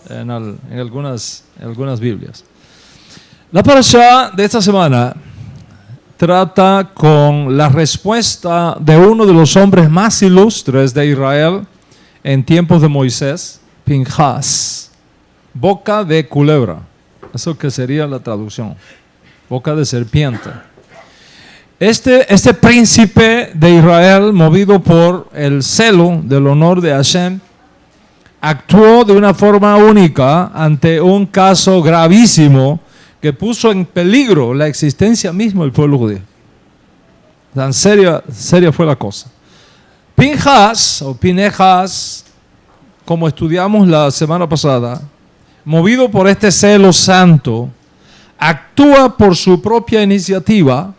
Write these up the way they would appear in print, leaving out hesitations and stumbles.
en algunas Biblias. La parashá de esta semana trata con la respuesta de uno de los hombres más ilustres de Israel en tiempos de Moisés, Pinhas, boca de culebra. Eso que sería la traducción, boca de serpiente. Este príncipe de Israel, movido por el celo del honor de Hashem, actuó de una forma única ante un caso gravísimo que puso en peligro la existencia misma del pueblo judío. Tan seria fue la cosa. Pinhas, o Pinehas, como estudiamos la semana pasada, movido por este celo santo, actúa por su propia iniciativa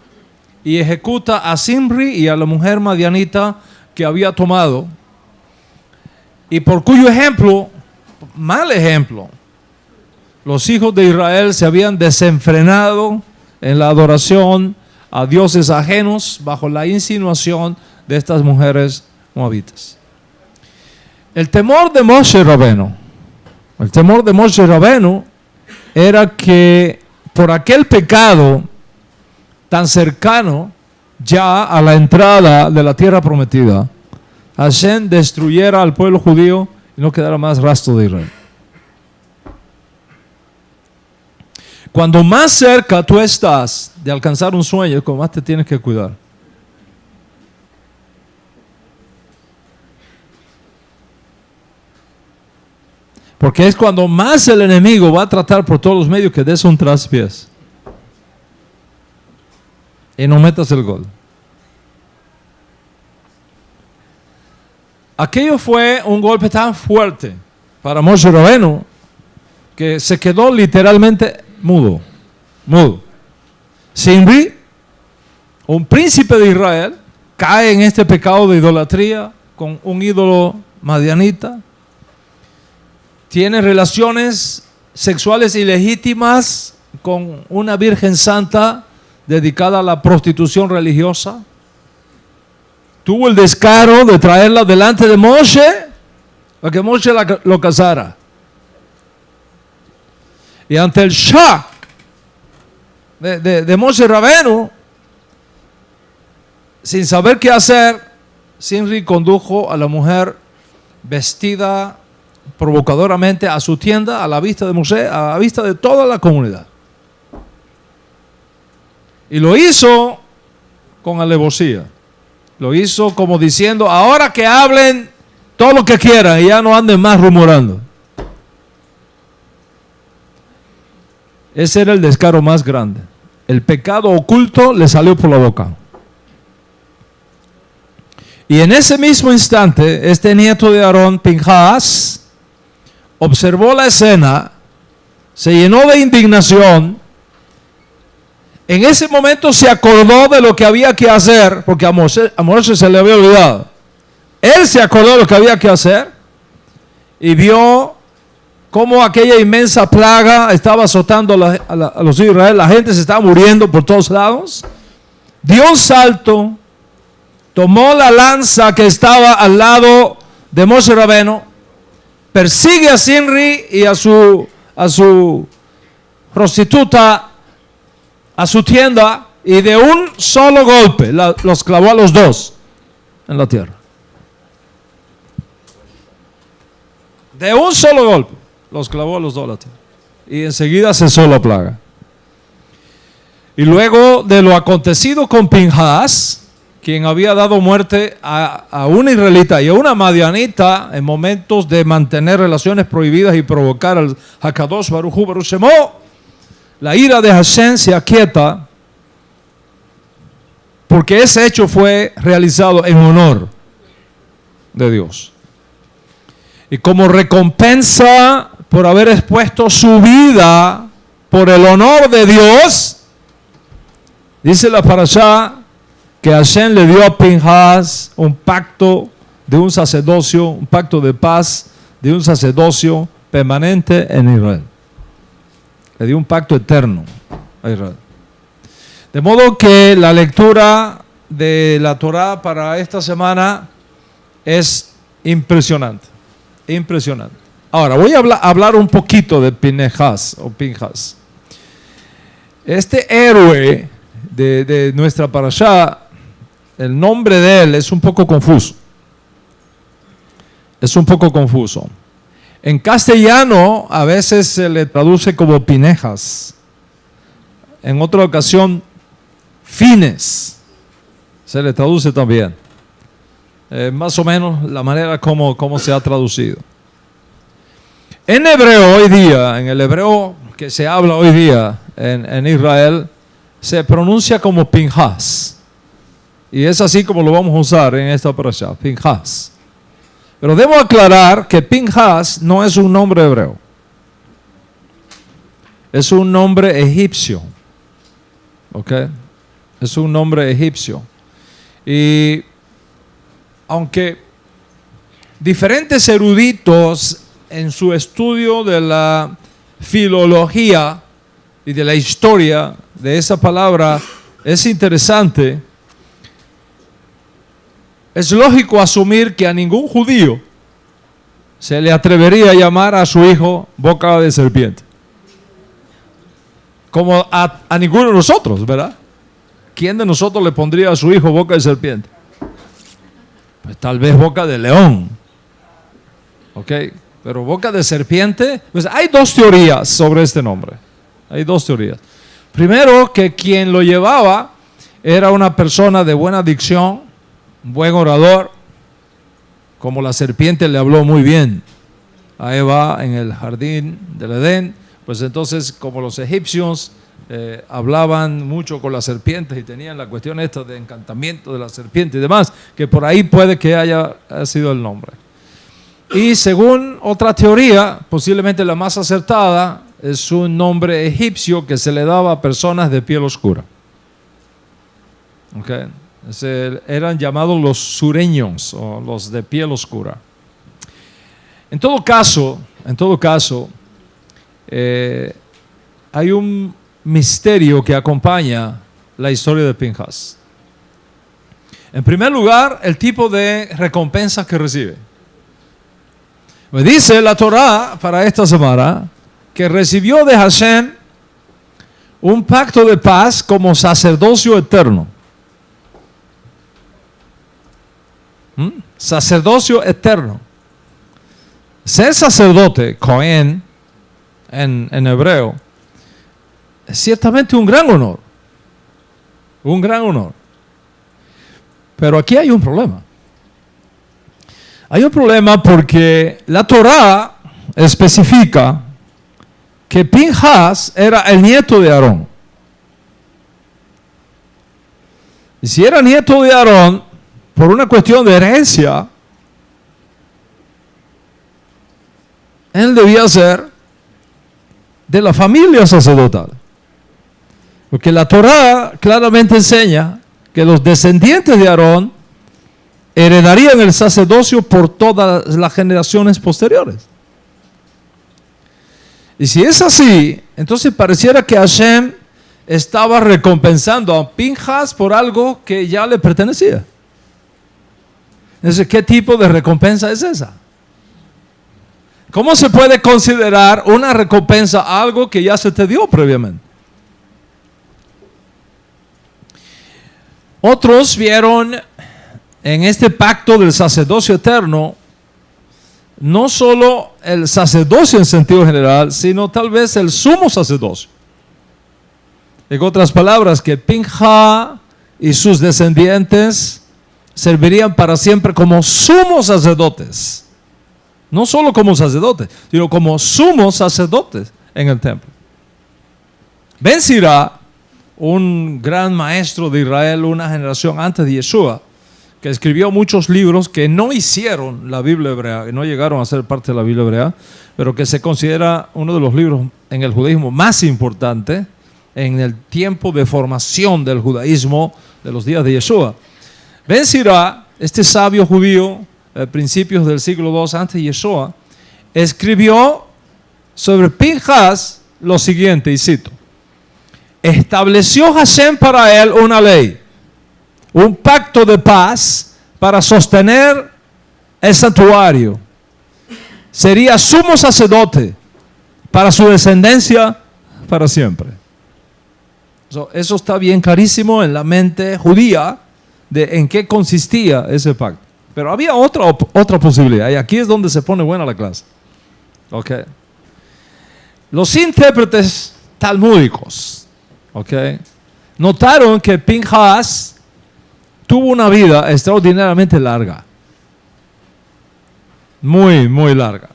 y ejecuta a Zimri y a la mujer madianita que había tomado, y por cuyo ejemplo, mal ejemplo, los hijos de Israel se habían desenfrenado en la adoración a dioses ajenos bajo la insinuación de estas mujeres moabitas. El temor de Moshe Rabenu era que por aquel pecado tan cercano ya a la entrada de la tierra prometida, Hashem destruyera al pueblo judío y no quedara más rastro de Israel. Cuando más cerca tú estás de alcanzar un sueño, como más te tienes que cuidar. Porque es cuando más el enemigo va a tratar por todos los medios que des un traspiés y no metas el gol. Aquello fue un golpe tan fuerte para Moshe Rabenu que se quedó literalmente mudo. Zimri, un príncipe de Israel, cae en este pecado de idolatría con un ídolo madianita. Tiene relaciones sexuales ilegítimas con una virgen santa dedicada a la prostitución religiosa. Tuvo el descaro de traerla delante de Moshe para que Moshe lo casara. Y ante el shock de Moshe Rabenu, sin saber qué hacer, Zimri condujo a la mujer vestida provocadoramente a su tienda, a la vista de Moshe, a la vista de toda la comunidad. Y lo hizo con alevosía. Lo hizo como diciendo, ahora que hablen todo lo que quieran y ya no anden más rumorando. Ese era el descaro más grande. El pecado oculto le salió por la boca. Y en ese mismo instante, este nieto de Aarón, Pinhas, observó la escena, se llenó de indignación. En ese momento se acordó de lo que había que hacer, porque a Moshe se le había olvidado. Él se acordó de lo que había que hacer y vio cómo aquella inmensa plaga estaba azotando a los Israel. La gente se estaba muriendo por todos lados. Dio un salto, tomó la lanza que estaba al lado de Moshe Rabenu, persigue a Zimri y a su prostituta, a su tienda, y de un solo golpe los clavó a los dos en la tierra. De un solo golpe los clavó a los dos en la tierra. Y enseguida cesó la plaga. Y luego de lo acontecido con Pinhas, quien había dado muerte a una israelita y a una madianita en momentos de mantener relaciones prohibidas y provocar al Hakadosh Baruj Hu Baruch Shemo, la ira de Hashem se aquieta porque ese hecho fue realizado en honor de Dios. Y como recompensa por haber expuesto su vida por el honor de Dios, dice la parashá que Hashem le dio a Pinhas un pacto de un sacerdocio, un pacto de paz de un sacerdocio permanente en Israel. Le dio un pacto eterno a Israel. De modo que la lectura de la Torá para esta semana es impresionante. Impresionante. Ahora, voy a hablar un poquito de Pinhas o Pinhas. Este héroe de nuestra parashá, el nombre de él es un poco confuso. Es un poco confuso. En castellano a veces se le traduce como Pinhas. En otra ocasión, Fines. Se le traduce también. Más o menos la manera como se ha traducido. En hebreo hoy día, en el hebreo que se habla hoy día en Israel, se pronuncia como Pinhas. Y es así como lo vamos a usar en esta parashá, Pinhas. Pero debo aclarar que Pinhas no es un nombre hebreo. Es un nombre egipcio. ¿Ok? Es un nombre egipcio. Y aunque diferentes eruditos en su estudio de la filología y de la historia de esa palabra es interesante, es lógico asumir que a ningún judío se le atrevería a llamar a su hijo boca de serpiente. Como a ninguno de nosotros, ¿verdad? ¿Quién de nosotros le pondría a su hijo boca de serpiente? Pues tal vez boca de león. ¿Ok? Pero boca de serpiente, pues hay dos teorías sobre este nombre. Hay dos teorías. Primero, que quien lo llevaba era una persona de buena dicción, un buen orador, como la serpiente le habló muy bien a Eva en el jardín del Edén. Pues entonces, como los egipcios hablaban mucho con las serpientes y tenían la cuestión esta de encantamiento de la serpiente y demás, que por ahí puede que haya sido el nombre. Y según otra teoría, posiblemente la más acertada, es un nombre egipcio que se le daba a personas de piel oscura. Okay. Eran llamados los sureños o los de piel oscura. En todo caso, hay un misterio que acompaña la historia de Pinhas. En primer lugar, el tipo de recompensa que recibe. Me dice la Torá para esta semana que recibió de Hashem un pacto de paz como sacerdocio eterno. Sacerdocio eterno. Ser sacerdote, Cohen, en hebreo, es ciertamente un gran honor. Un gran honor. Pero aquí hay un problema. Hay un problema porque la Torá especifica que Pinhas era el nieto de Aarón. Y si era nieto de Aarón, por una cuestión de herencia, él debía ser de la familia sacerdotal. Porque la Torá claramente enseña que los descendientes de Aarón heredarían el sacerdocio por todas las generaciones posteriores. Y si es así, entonces pareciera que Hashem estaba recompensando a Pinhas por algo que ya le pertenecía. Entonces, ¿qué tipo de recompensa es esa? ¿Cómo se puede considerar una recompensa algo que ya se te dio previamente? Otros vieron en este pacto del sacerdocio eterno no solo el sacerdocio en sentido general, sino tal vez el sumo sacerdocio. En otras palabras, que Pinhas y sus descendientes servirían para siempre como sumos sacerdotes. No solo como sacerdotes, sino como sumos sacerdotes en el templo. Ben Sira, un gran maestro de Israel, una generación antes de Yeshua, que escribió muchos libros que no hicieron la Biblia hebrea, que no llegaron a ser parte de la Biblia hebrea, pero que se considera uno de los libros en el judaísmo más importante en el tiempo de formación del judaísmo de los días de Yeshua. Ben Sira, este sabio judío, principios del siglo II antes de Yeshua, escribió sobre Pinhas lo siguiente, y cito: estableció Hashem para él una ley, un pacto de paz para sostener el santuario. sería sumo sacerdote para su descendencia para siempre. Eso está bien clarísimo en la mente judía de en qué consistía ese pacto. Pero había otra posibilidad, y aquí es donde se pone buena la clase. Okay. Los intérpretes talmúdicos, notaron que Pinhas tuvo una vida extraordinariamente larga. Muy, muy larga.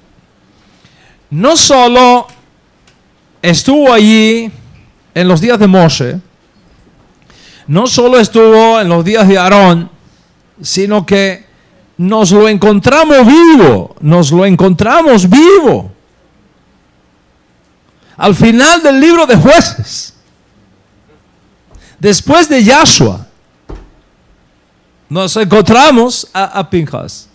No solo estuvo allí en los días de Moshe, no solo estuvo en los días de Aarón, sino que nos lo encontramos vivo. Al final del libro de Jueces, después de Yahshua, nos encontramos a Pinhas.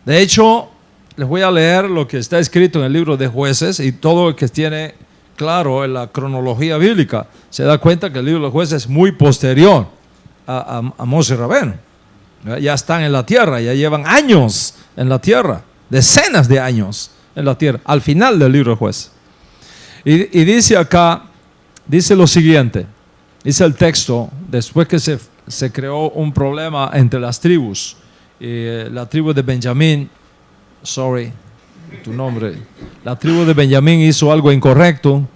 De hecho, les voy a leer lo que está escrito en el libro de Jueces, y todo el que tiene claro en la cronología bíblica se da cuenta que el libro de Jueces es muy posterior a Moshe Rabbeinu. Ya están en la tierra, ya llevan años en la tierra, decenas de años en la tierra, al final del libro de Jueces. Y dice acá, dice lo siguiente, dice el texto, después que se creó un problema entre las tribus, la tribu de Benjamín, la tribu de Benjamín hizo algo incorrecto,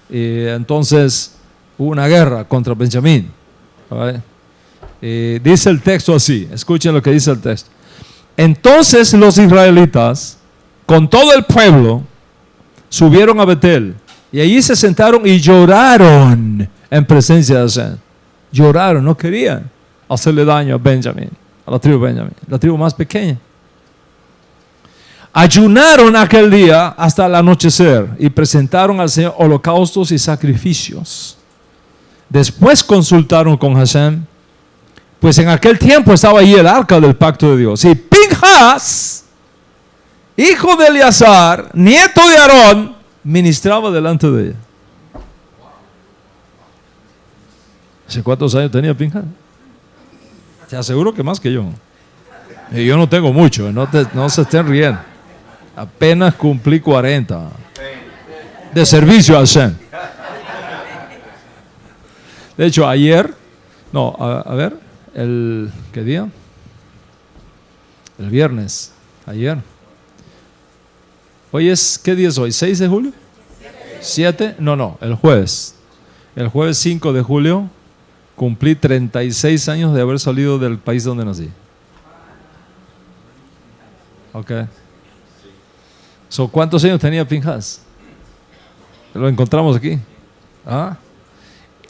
y entonces hubo una guerra contra Benjamín. Dice el texto así, escuchen lo que dice el texto. Entonces los israelitas, con todo el pueblo, subieron a Betel, y allí se sentaron y lloraron en presencia de Hashem. Lloraron, no querían hacerle daño a Benjamín, a la tribu de Benjamín, la tribu más pequeña. Ayunaron aquel día hasta el anochecer y presentaron al Señor holocaustos y sacrificios. Después consultaron con Hashem, pues en aquel tiempo estaba allí el arca del pacto de Dios. Y Pinhas, hijo de Eleazar, nieto de Aarón, ministraba delante de ella. ¿Hace cuántos años tenía Pinhas? Te aseguro que más que yo. Y yo no tengo mucho, no se estén riendo. Apenas cumplí 40 de servicio al Hashem. De hecho, ayer, ¿qué día? El viernes, ayer. ¿Qué día es hoy? ¿6 de julio? ¿7? No, el jueves. El jueves 5 de julio cumplí 36 años de haber salido del país donde nací. ¿Cuántos años tenía Pinhas? Lo encontramos aquí.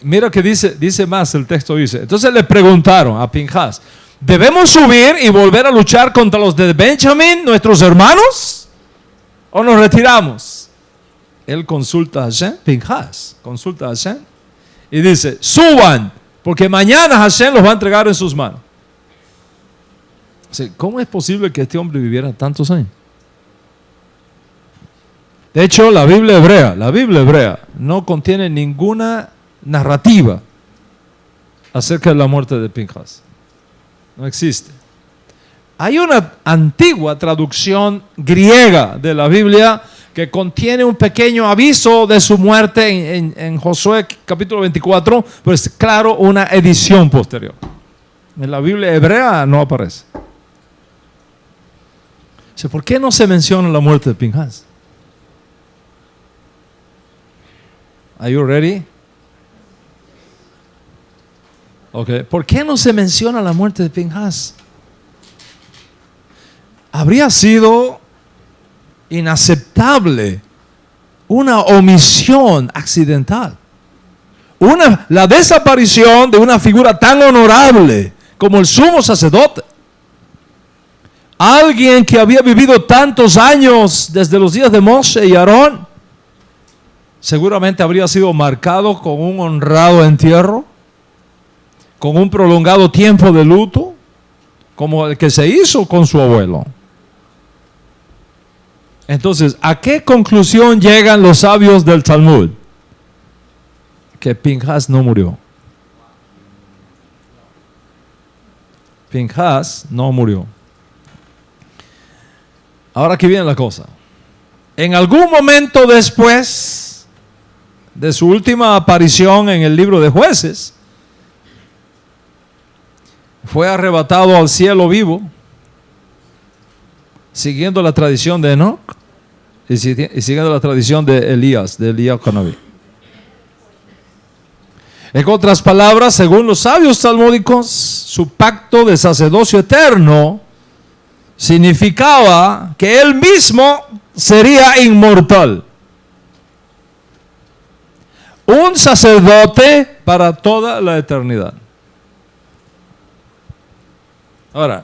Mira que dice más el texto, dice. Entonces le preguntaron a Pinhas, ¿debemos subir y volver a luchar contra los de Benjamín, nuestros hermanos? ¿O nos retiramos? Él consulta a Hashem, Pinhas consulta a Hashem y dice, suban, porque mañana Hashem los va a entregar en sus manos. ¿Cómo es posible que este hombre viviera tantos años? De hecho, la Biblia hebrea no contiene ninguna narrativa acerca de la muerte de Pinhas. No existe. Hay una antigua traducción griega de la Biblia que contiene un pequeño aviso de su muerte en Josué capítulo 24, pues claro, una edición posterior. En la Biblia hebrea no aparece. ¿Por qué no se menciona la muerte de Pinhas? Are you ready? ¿Por qué no se menciona la muerte de Pinhas? Habría sido inaceptable una omisión accidental. La desaparición de una figura tan honorable como el sumo sacerdote. Alguien que había vivido tantos años desde los días de Moshe y Aarón, seguramente habría sido marcado con un honrado entierro, con un prolongado tiempo de luto, como el que se hizo con su abuelo. Entonces, ¿a qué conclusión llegan los sabios del Talmud? Que Pinhas no murió. Pinhas no murió. Ahora aquí viene la cosa. En algún momento después de su última aparición en el libro de Jueces, fue arrebatado al cielo vivo, siguiendo la tradición de Enoch y siguiendo la tradición de Elías Hanabí. En otras palabras, según los sabios talmúdicos, su pacto de sacerdocio eterno significaba que él mismo sería inmortal. Un sacerdote para toda la eternidad. Ahora,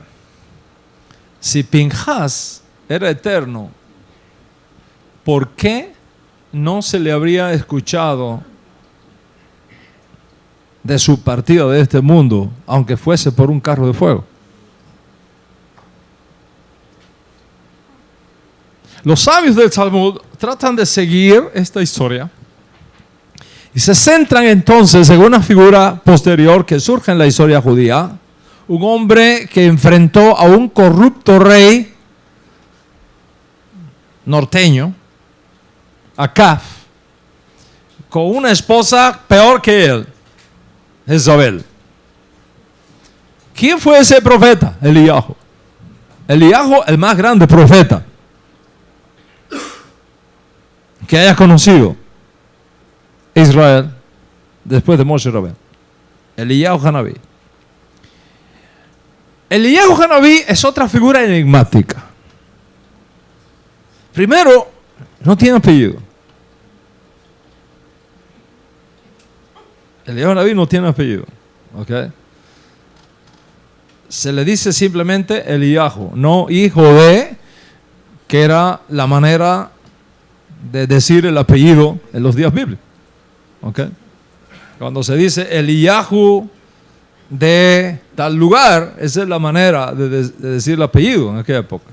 si Pinhas era eterno, ¿por qué no se le habría escuchado de su partida de este mundo, aunque fuese por un carro de fuego? Los sabios del Talmud tratan de seguir esta historia y se centran entonces en una figura posterior que surge en la historia judía, un hombre que enfrentó a un corrupto rey norteño, Acab, con una esposa peor que él, Jezabel. ¿Quién fue ese profeta? Eliyahu. Eliyahu, el más grande profeta que haya conocido Israel después de Moshe Rabén. Eliyahu Hanabí. Eliyahu Hanabí es otra figura enigmática. Primero, no tiene apellido. Eliyahu Hanabí no tiene apellido. ¿Okay? Se le dice simplemente Eliyahu, no hijo de, que era la manera de decir el apellido en los días bíblicos. ¿Okay? Cuando se dice Eliyahu de tal lugar, esa es la manera de decir el apellido en aquella época.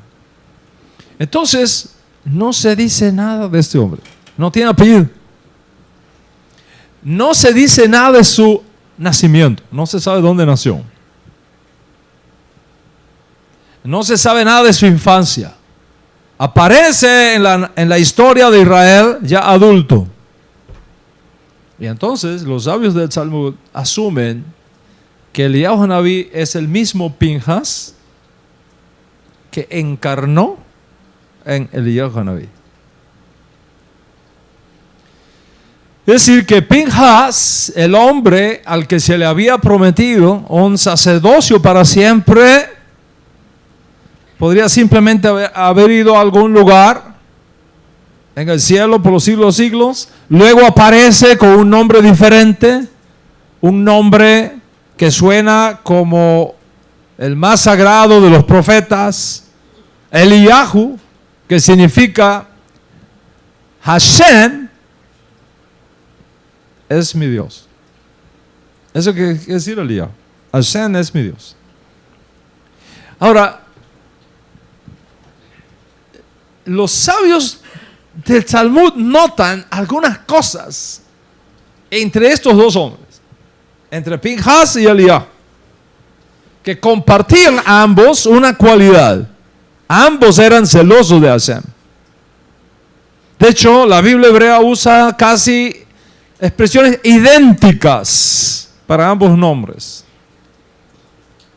Entonces, no se dice nada de este hombre. No tiene apellido. No se dice nada de su nacimiento. No se sabe dónde nació. No se sabe nada de su infancia. Aparece en la historia de Israel ya adulto. Y entonces los sabios del Talmud asumen que Eliyahu Hanabí es el mismo Pinhas que encarnó en Eliyahu Hanabí. Es decir, que Pinhas, el hombre al que se le había prometido un sacerdocio para siempre, podría simplemente haber ido a algún lugar en el cielo por los siglos de los siglos. Luego aparece con un nombre diferente, un nombre que suena como el más sagrado de los profetas, Eliyahu, que significa Hashem es mi Dios. Eso quiere decir Eliyahu. Hashem es mi Dios. Ahora, los sabios del Talmud notan algunas cosas entre estos dos hombres, entre Pinhas y Eliyahu, que compartían ambos una cualidad. Ambos eran celosos de Hashem. De hecho, la Biblia hebrea usa casi expresiones idénticas para ambos nombres.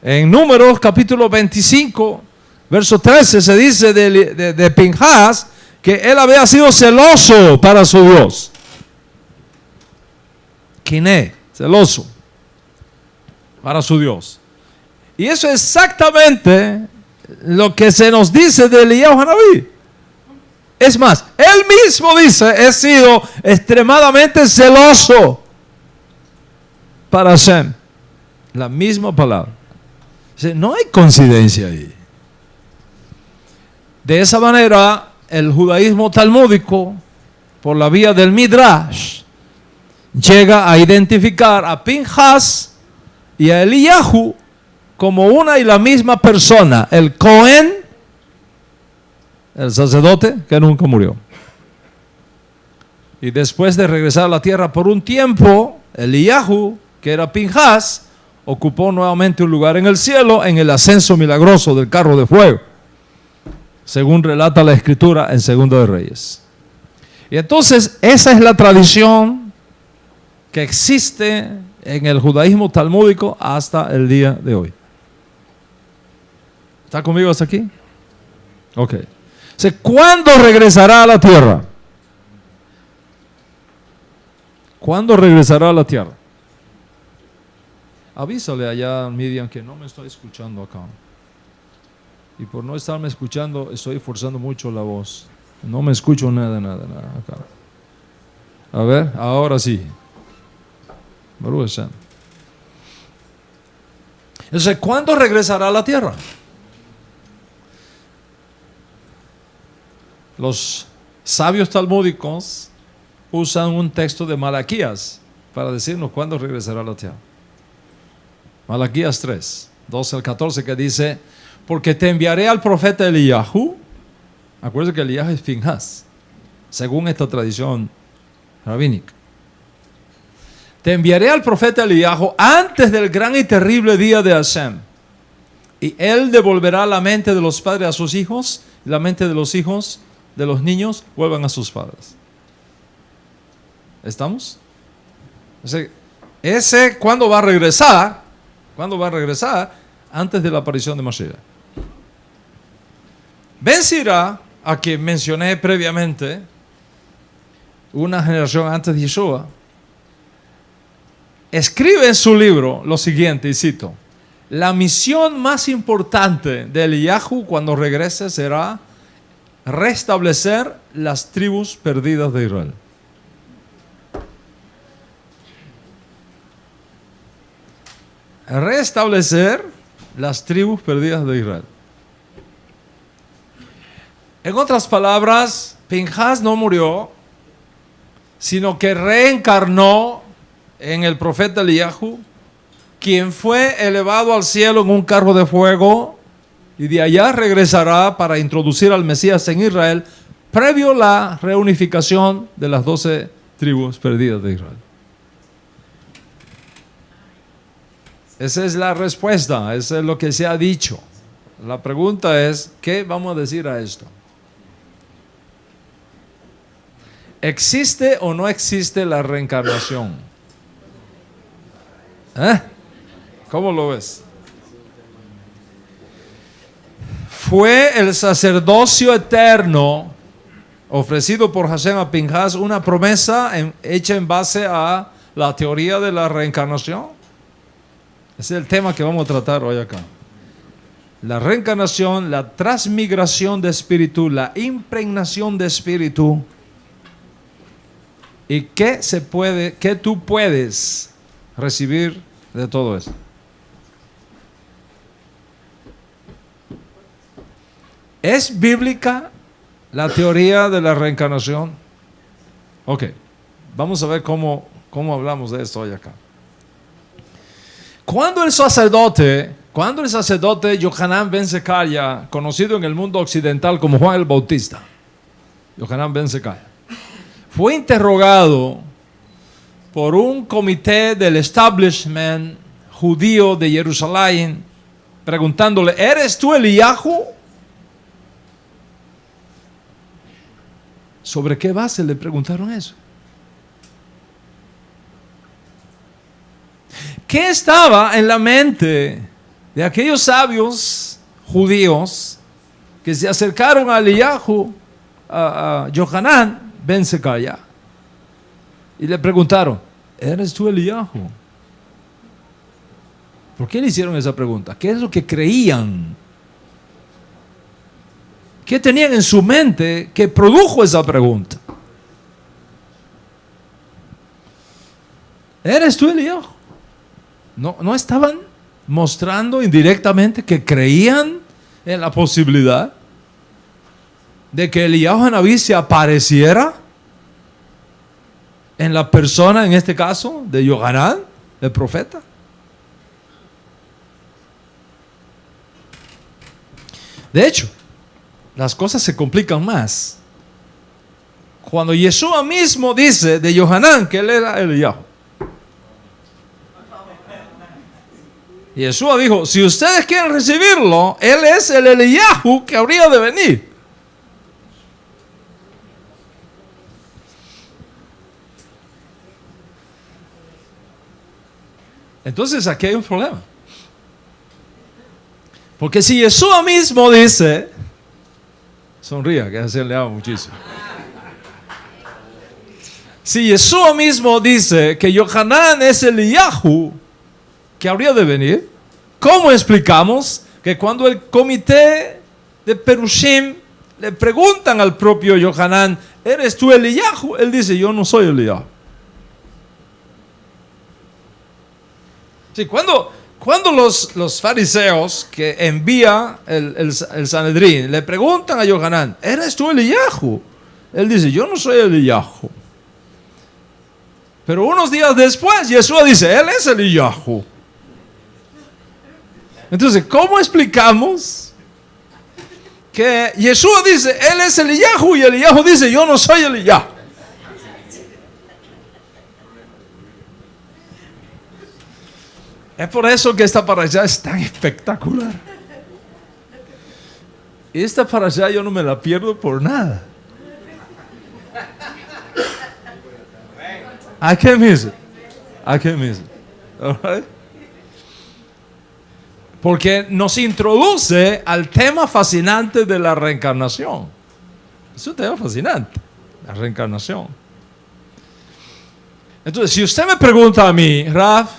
En Números capítulo 25, verso 13, se dice de Pinhas que él había sido celoso para su Dios. Quiné, celoso para su Dios. Y eso es exactamente lo que se nos dice de Eliyahu Hanabí. Es más, él mismo dice, he sido extremadamente celoso para Hashem. La misma palabra. No hay coincidencia ahí. De esa manera, el judaísmo talmúdico, por la vía del Midrash, llega a identificar a Pinhas y a Eliyahu como una y la misma persona, el Cohen, el sacerdote que nunca murió. Y después de regresar a la tierra por un tiempo, Eliyahu, que era Pinhas, ocupó nuevamente un lugar en el cielo en el ascenso milagroso del carro de fuego. según relata la Escritura en Segundo de Reyes. Y entonces esa es la tradición que existe en el judaísmo talmúdico hasta el día de hoy. ¿Está conmigo hasta aquí? Ok. ¿Cuándo regresará a la tierra? ¿Cuándo regresará a la tierra? Avísale allá a Miriam que no me estoy escuchando acá. Y por no estarme escuchando, estoy forzando mucho la voz. No me escucho nada acá. A ver, ahora sí. Baruch Hashem. Entonces, ¿cuándo regresará a la tierra? Los sabios talmúdicos usan un texto de Malaquías para decirnos cuándo regresará a la tierra. Malaquías 3, 12 al 14, que dice: porque te enviaré al profeta Eliyahu. Acuérdense que Eliyahu es Finhas, según esta tradición rabínica. Te enviaré al profeta Eliyahu antes del gran y terrible día de Hashem, y él devolverá la mente de los padres a sus hijos, y la mente de los hijos de los niños vuelvan a sus padres. ¿Estamos? Ese ¿cuándo va a regresar? ¿Cuándo va a regresar? Antes de la aparición de Mashiach. Ben Sira, a quien mencioné previamente, una generación antes de Yeshua, escribe en su libro lo siguiente, y cito: la misión más importante de Eliyahu cuando regrese será restablecer las tribus perdidas de Israel. Restablecer las tribus perdidas de Israel. En otras palabras, Pinhas no murió, sino que reencarnó en el profeta Eliyahu, quien fue elevado al cielo en un carro de fuego, y de allá regresará para introducir al Mesías en Israel, previo a la reunificación de las 12 tribus perdidas de Israel. Esa es la respuesta, eso es lo que se ha dicho. La pregunta es, ¿qué vamos a decir a esto? ¿Existe o no existe la reencarnación? ¿Cómo lo ves? ¿Fue el sacerdocio eterno ofrecido por Hashem a Pinhas una promesa hecha en base a la teoría de la reencarnación? Ese es el tema que vamos a tratar hoy acá. La reencarnación, la transmigración de espíritu, la impregnación de espíritu. ¿Y qué tú puedes recibir de todo eso? ¿Es bíblica la teoría de la reencarnación? Ok, vamos a ver cómo hablamos de esto hoy acá. Cuando el sacerdote Yohanan ben Sekaya, conocido en el mundo occidental como Juan el Bautista, Yohanan ben Sekaya, fue interrogado por un comité del establishment judío de Jerusalén, preguntándole: ¿eres tú Eliyahu? ¿Sobre qué base le preguntaron eso? ¿Qué estaba en la mente de aquellos sabios judíos que se acercaron a Eliyahu, a Yohanan ben Sekaya, y le preguntaron: ¿eres tú Eliyahu? ¿Por qué le hicieron esa pregunta? ¿Qué es lo que creían? ¿Qué tenían en su mente que produjo esa pregunta? ¿Eres tú Eliyahu? ¿No estaban mostrando indirectamente que creían en la posibilidad de que Eliyahu Hanabí se apareciera en la persona, en este caso, de Yohanan, el profeta? De hecho, las cosas se complican más cuando Yeshua mismo dice de Yohanan que él era Eliyahu. Yeshua dijo: si ustedes quieren recibirlo, él es el Eliyahu que habría de venir. Entonces aquí hay un problema. Porque si Yeshua mismo dice, sonría, que se le ama muchísimo. Si Yeshua mismo dice que Yohanan es el Eliyahu que habría de venir, ¿cómo explicamos que cuando el comité de Perushim le preguntan al propio Yohanan, ¿eres tú el Eliyahu? Él dice, yo no soy el Eliyahu. Sí, cuando los fariseos que envía el Sanedrín le preguntan a Yohanan, ¿eres tú el Eliyahu? Él dice, yo no soy el Eliyahu. Pero unos días después, Yeshua dice, él es el Eliyahu. Entonces, ¿cómo explicamos que Yeshua dice, él es el Eliyahu, y el Eliyahu dice, yo no soy el Eliyahu? Es por eso que esta parashá es tan espectacular. Esta parashá yo no me la pierdo por nada. I can't miss it. I can't miss it. All right? Porque nos introduce al tema fascinante de la reencarnación. Es un tema fascinante, la reencarnación. Entonces, si usted me pregunta a mí, Raf,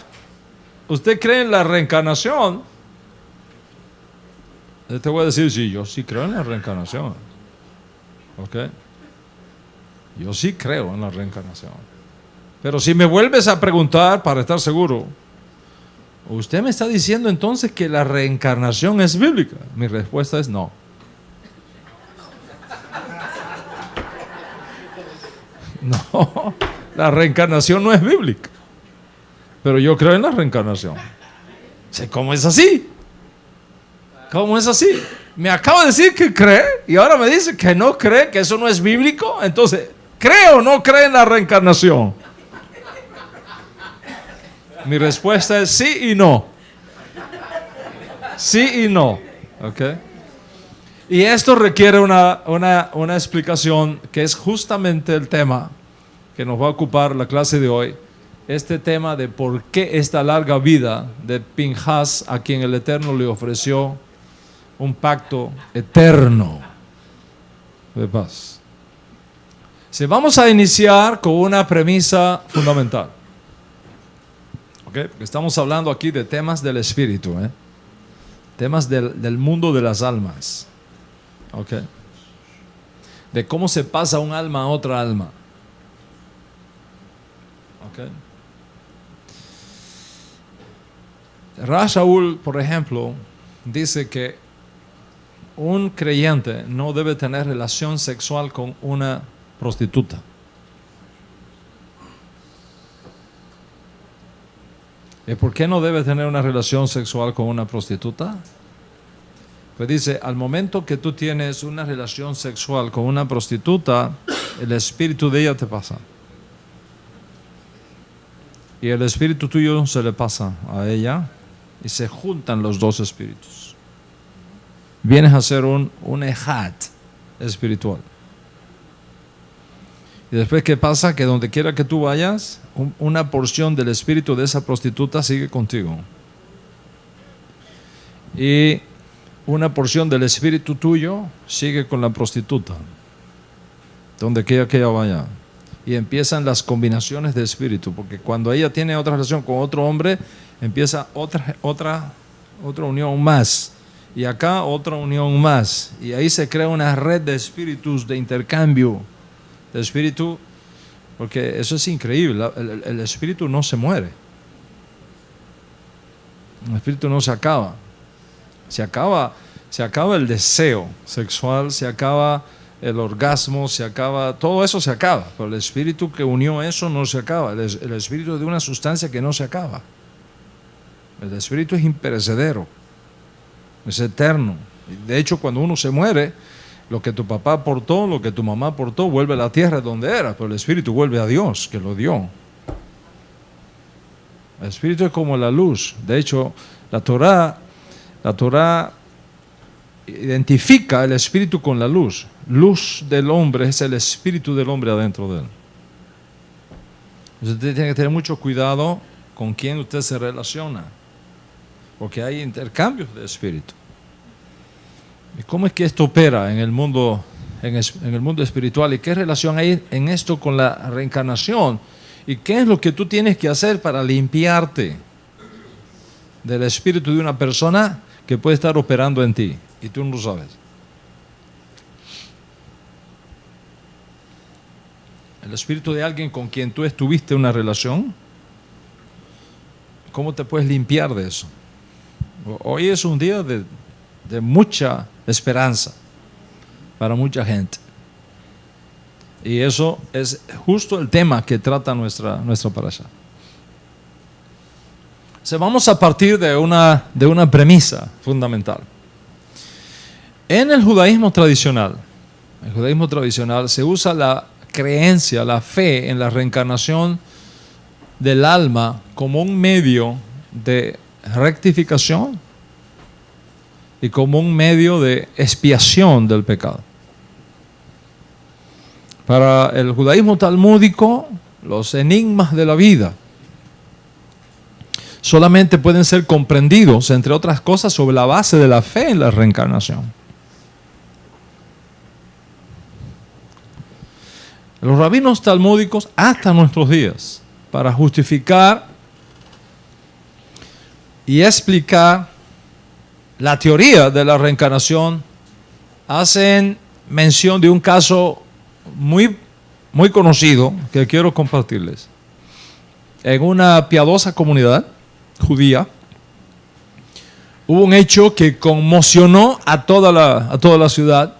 ¿usted cree en la reencarnación? Yo te voy a decir, sí, yo sí creo en la reencarnación. ¿Ok? Yo sí creo en la reencarnación. Pero si me vuelves a preguntar, para estar seguro, ¿usted me está diciendo entonces que la reencarnación es bíblica? Mi respuesta es no. No, la reencarnación no es bíblica. Pero yo creo en la reencarnación. ¿Cómo es así? ¿Cómo es así? Me acaba de decir que cree y ahora me dice que no cree, que eso no es bíblico. Entonces, ¿cree o no cree en la reencarnación? Mi respuesta es sí y no. Sí y no. ¿Ok? Y esto requiere una explicación que es justamente el tema que nos va a ocupar la clase de hoy. Este tema de por qué esta larga vida de Pinhas, a quien el Eterno le ofreció un pacto eterno de paz. Si vamos a iniciar con una premisa fundamental. ¿Okay? Porque estamos hablando aquí de temas del espíritu, temas del mundo de las almas. ¿Okay? De cómo se pasa un alma a otra alma. ¿Okay? Rav Shaul, por ejemplo, dice que un creyente no debe tener relación sexual con una prostituta. ¿Y por qué no debe tener una relación sexual con una prostituta? Pues dice, al momento que tú tienes una relación sexual con una prostituta, el espíritu de ella te pasa. Y el espíritu tuyo se le pasa a ella y se juntan los dos espíritus. Vienes a ser un ejad espiritual. Y después, ¿qué pasa? Que donde quiera que tú vayas, una porción del espíritu de esa prostituta sigue contigo. Y una porción del espíritu tuyo sigue con la prostituta. Donde quiera que ella vaya. Y empiezan las combinaciones de espíritu. Porque cuando ella tiene otra relación con otro hombre, empieza otra unión más. Y acá otra unión más. Y ahí se crea una red de espíritus de intercambio. De espíritu, porque eso es increíble, el espíritu no se muere, el espíritu no se acaba, se acaba el deseo sexual, se acaba el orgasmo, se acaba, todo eso se acaba, pero el espíritu que unió eso no se acaba, el espíritu de una sustancia que no se acaba, el espíritu es imperecedero, es eterno. De hecho, cuando uno se muere, lo que tu papá aportó, lo que tu mamá aportó, vuelve a la tierra donde era, pero el espíritu vuelve a Dios, que lo dio. El espíritu es como la luz. De hecho, la Torá identifica el espíritu con la luz. Luz del hombre es el espíritu del hombre adentro de él. Entonces, usted tiene que tener mucho cuidado con quién usted se relaciona, porque hay intercambios de espíritu. ¿Y cómo es que esto opera en el mundo, en el mundo espiritual? ¿Y qué relación hay en esto con la reencarnación? ¿Y qué es lo que tú tienes que hacer para limpiarte del espíritu de una persona que puede estar operando en ti y tú no lo sabes? El espíritu de alguien con quien tú estuviste en una relación, ¿cómo te puedes limpiar de eso? Hoy es un día de mucha esperanza para mucha gente. Y eso es justo el tema que trata nuestra parasha. Vamos a partir de una premisa fundamental. En el judaísmo tradicional se usa la creencia, la fe en la reencarnación del alma como un medio de rectificación y como un medio de expiación del pecado. Para el judaísmo talmúdico, los enigmas de la vida solamente pueden ser comprendidos, entre otras cosas, sobre la base de la fe en la reencarnación. Los rabinos talmúdicos, hasta nuestros días, para justificar y explicar la teoría de la reencarnación, hacen mención de un caso muy conocido que quiero compartirles. En una piadosa comunidad judía hubo un hecho que conmocionó a toda la ciudad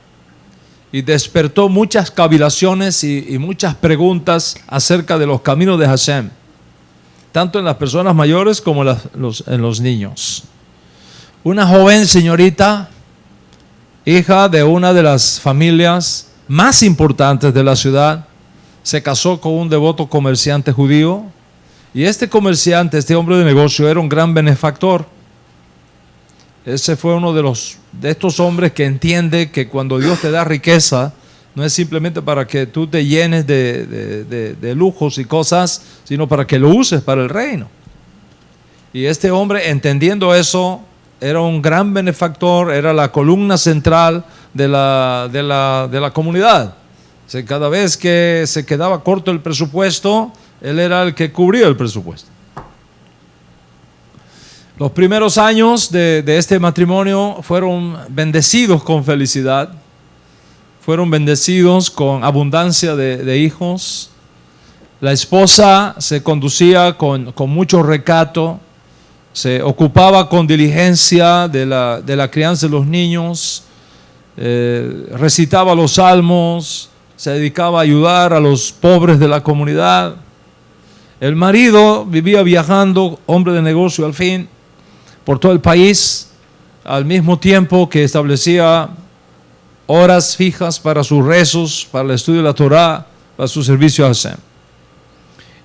y despertó muchas cavilaciones y muchas preguntas acerca de los caminos de Hashem, tanto en las personas mayores como en los niños. Una joven señorita, hija de una de las familias más importantes de la ciudad, se casó con un devoto comerciante judío, y este comerciante, este hombre de negocio, era un gran benefactor. Ese fue uno de estos hombres que entiende que cuando Dios te da riqueza, no es simplemente para que tú te llenes de lujos y cosas, sino para que lo uses para el reino. Y este hombre, entendiendo eso, era un gran benefactor, era la columna central de la comunidad. O sea, cada vez que se quedaba corto el presupuesto, él era el que cubría el presupuesto. Los primeros años de este matrimonio fueron bendecidos con felicidad, fueron bendecidos con abundancia de hijos. La esposa se conducía con mucho recato, se ocupaba con diligencia de la crianza de los niños, recitaba los salmos, se dedicaba a ayudar a los pobres de la comunidad. El marido vivía viajando, hombre de negocio al fin, por todo el país, al mismo tiempo que establecía horas fijas para sus rezos, para el estudio de la Torá, para su servicio a Hashem.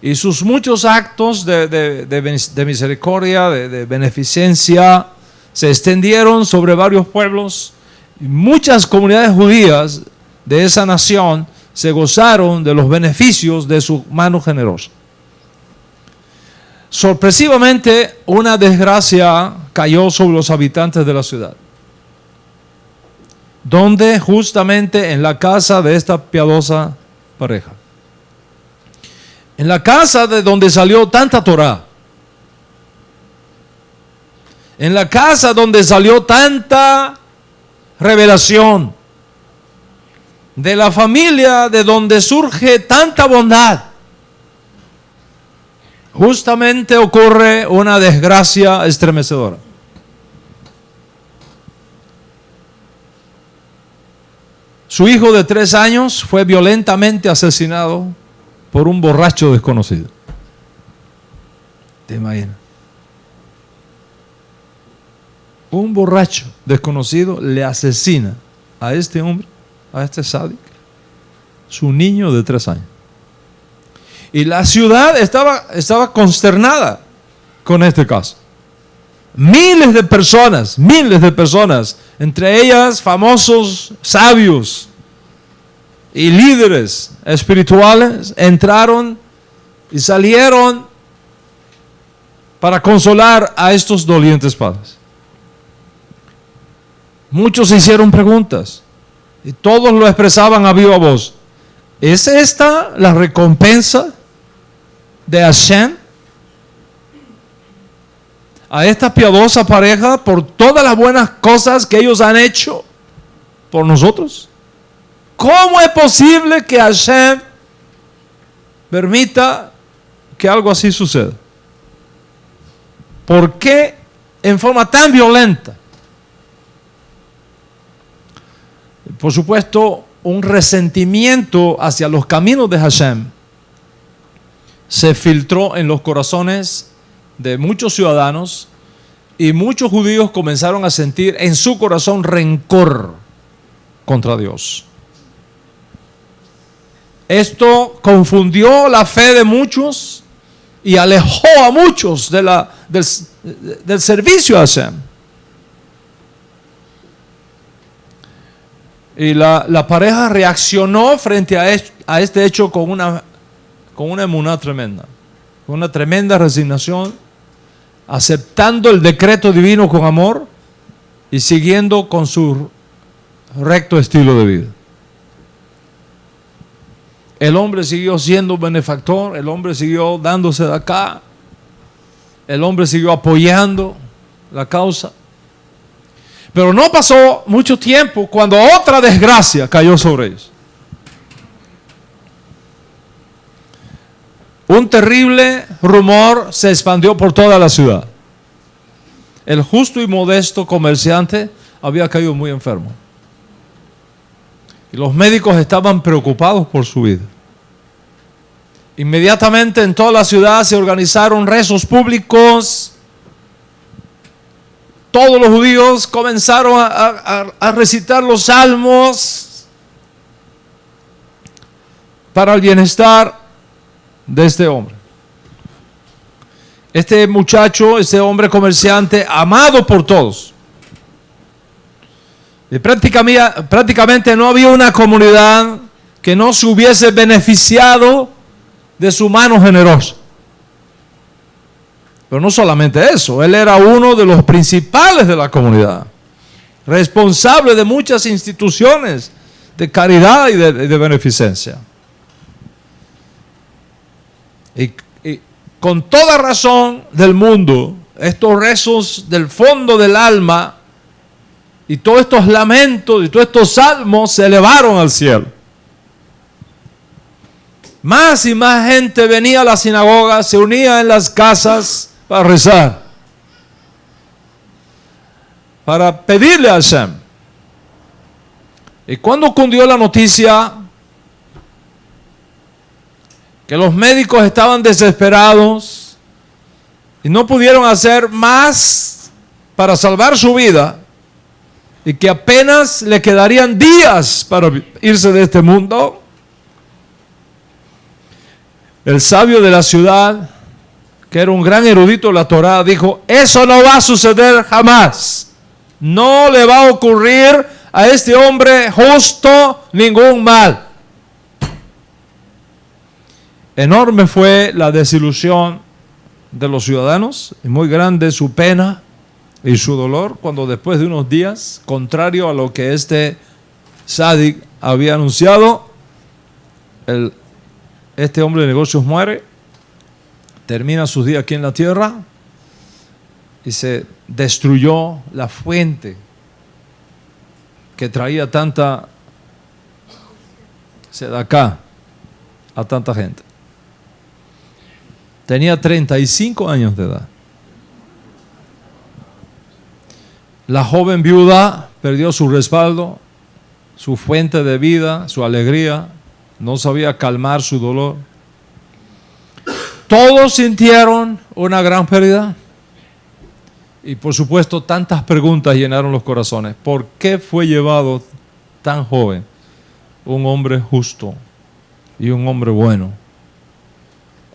Y sus muchos actos de misericordia, de beneficencia, se extendieron sobre varios pueblos. Y muchas comunidades judías de esa nación se gozaron de los beneficios de su mano generosa. Sorpresivamente, una desgracia cayó sobre los habitantes de la ciudad, donde justamente en la casa de esta piadosa pareja, en la casa de donde salió tanta Torá, en la casa donde salió tanta revelación, de la familia de donde surge tanta bondad, justamente ocurre una desgracia estremecedora. Su hijo de 3 años fue violentamente asesinado por un borracho desconocido. ¿Te imaginas? Un borracho desconocido le asesina a este hombre, a este sádico, su niño de 3 años. Y la ciudad estaba consternada con este caso. Miles de personas, entre ellas famosos sabios y líderes espirituales, entraron y salieron para consolar a estos dolientes padres. Muchos se hicieron preguntas y todos lo expresaban a viva voz. ¿Es esta la recompensa de Hashem a esta piadosa pareja por todas las buenas cosas que ellos han hecho por nosotros? ¿Cómo es posible que Hashem permita que algo así suceda? ¿Por qué en forma tan violenta? Por supuesto, un resentimiento hacia los caminos de Hashem se filtró en los corazones de muchos ciudadanos y muchos judíos comenzaron a sentir en su corazón rencor contra Dios. Esto confundió la fe de muchos y alejó a muchos del servicio a Hashem. Y la pareja reaccionó frente a este hecho con una emuná tremenda, con una tremenda resignación, aceptando el decreto divino con amor y siguiendo con su recto estilo de vida. El hombre siguió siendo benefactor, el hombre siguió dándose de acá, el hombre siguió apoyando la causa. Pero no pasó mucho tiempo cuando otra desgracia cayó sobre ellos. Un terrible rumor se expandió por toda la ciudad. El justo y modesto comerciante había caído muy enfermo. Y los médicos estaban preocupados por su vida. Inmediatamente en toda la ciudad se organizaron rezos públicos. Todos los judíos comenzaron a recitar los salmos para el bienestar de este hombre. Este muchacho, este hombre comerciante, amado por todos. Y prácticamente no había una comunidad que no se hubiese beneficiado de su mano generosa. Pero no solamente eso, él era uno de los principales de la comunidad, responsable de muchas instituciones de caridad y de beneficencia. Y con toda razón del mundo, estos rezos del fondo del alma y todos estos lamentos y todos estos salmos se elevaron al cielo. Más y más gente venía a la sinagoga, se unía en las casas para rezar, para pedirle a Hashem. Y cuando cundió la noticia que los médicos estaban desesperados y no pudieron hacer más para salvar su vida y que apenas le quedarían días para irse de este mundo, el sabio de la ciudad, que era un gran erudito de la Torá, dijo: eso no va a suceder jamás. No le va a ocurrir a este hombre justo ningún mal. Enorme fue la desilusión de los ciudadanos y muy grande su pena y su dolor cuando después de unos días, contrario a lo que este sádic había anunciado, este hombre de negocios muere, termina sus días aquí en la tierra y se destruyó la fuente que traía tanta sedacá a tanta gente. Tenía 35 años de edad. La joven viuda perdió su respaldo, su fuente de vida, su alegría, no sabía calmar su dolor. Todos sintieron una gran pérdida y por supuesto tantas preguntas llenaron los corazones. ¿Por qué fue llevado tan joven un hombre justo y un hombre bueno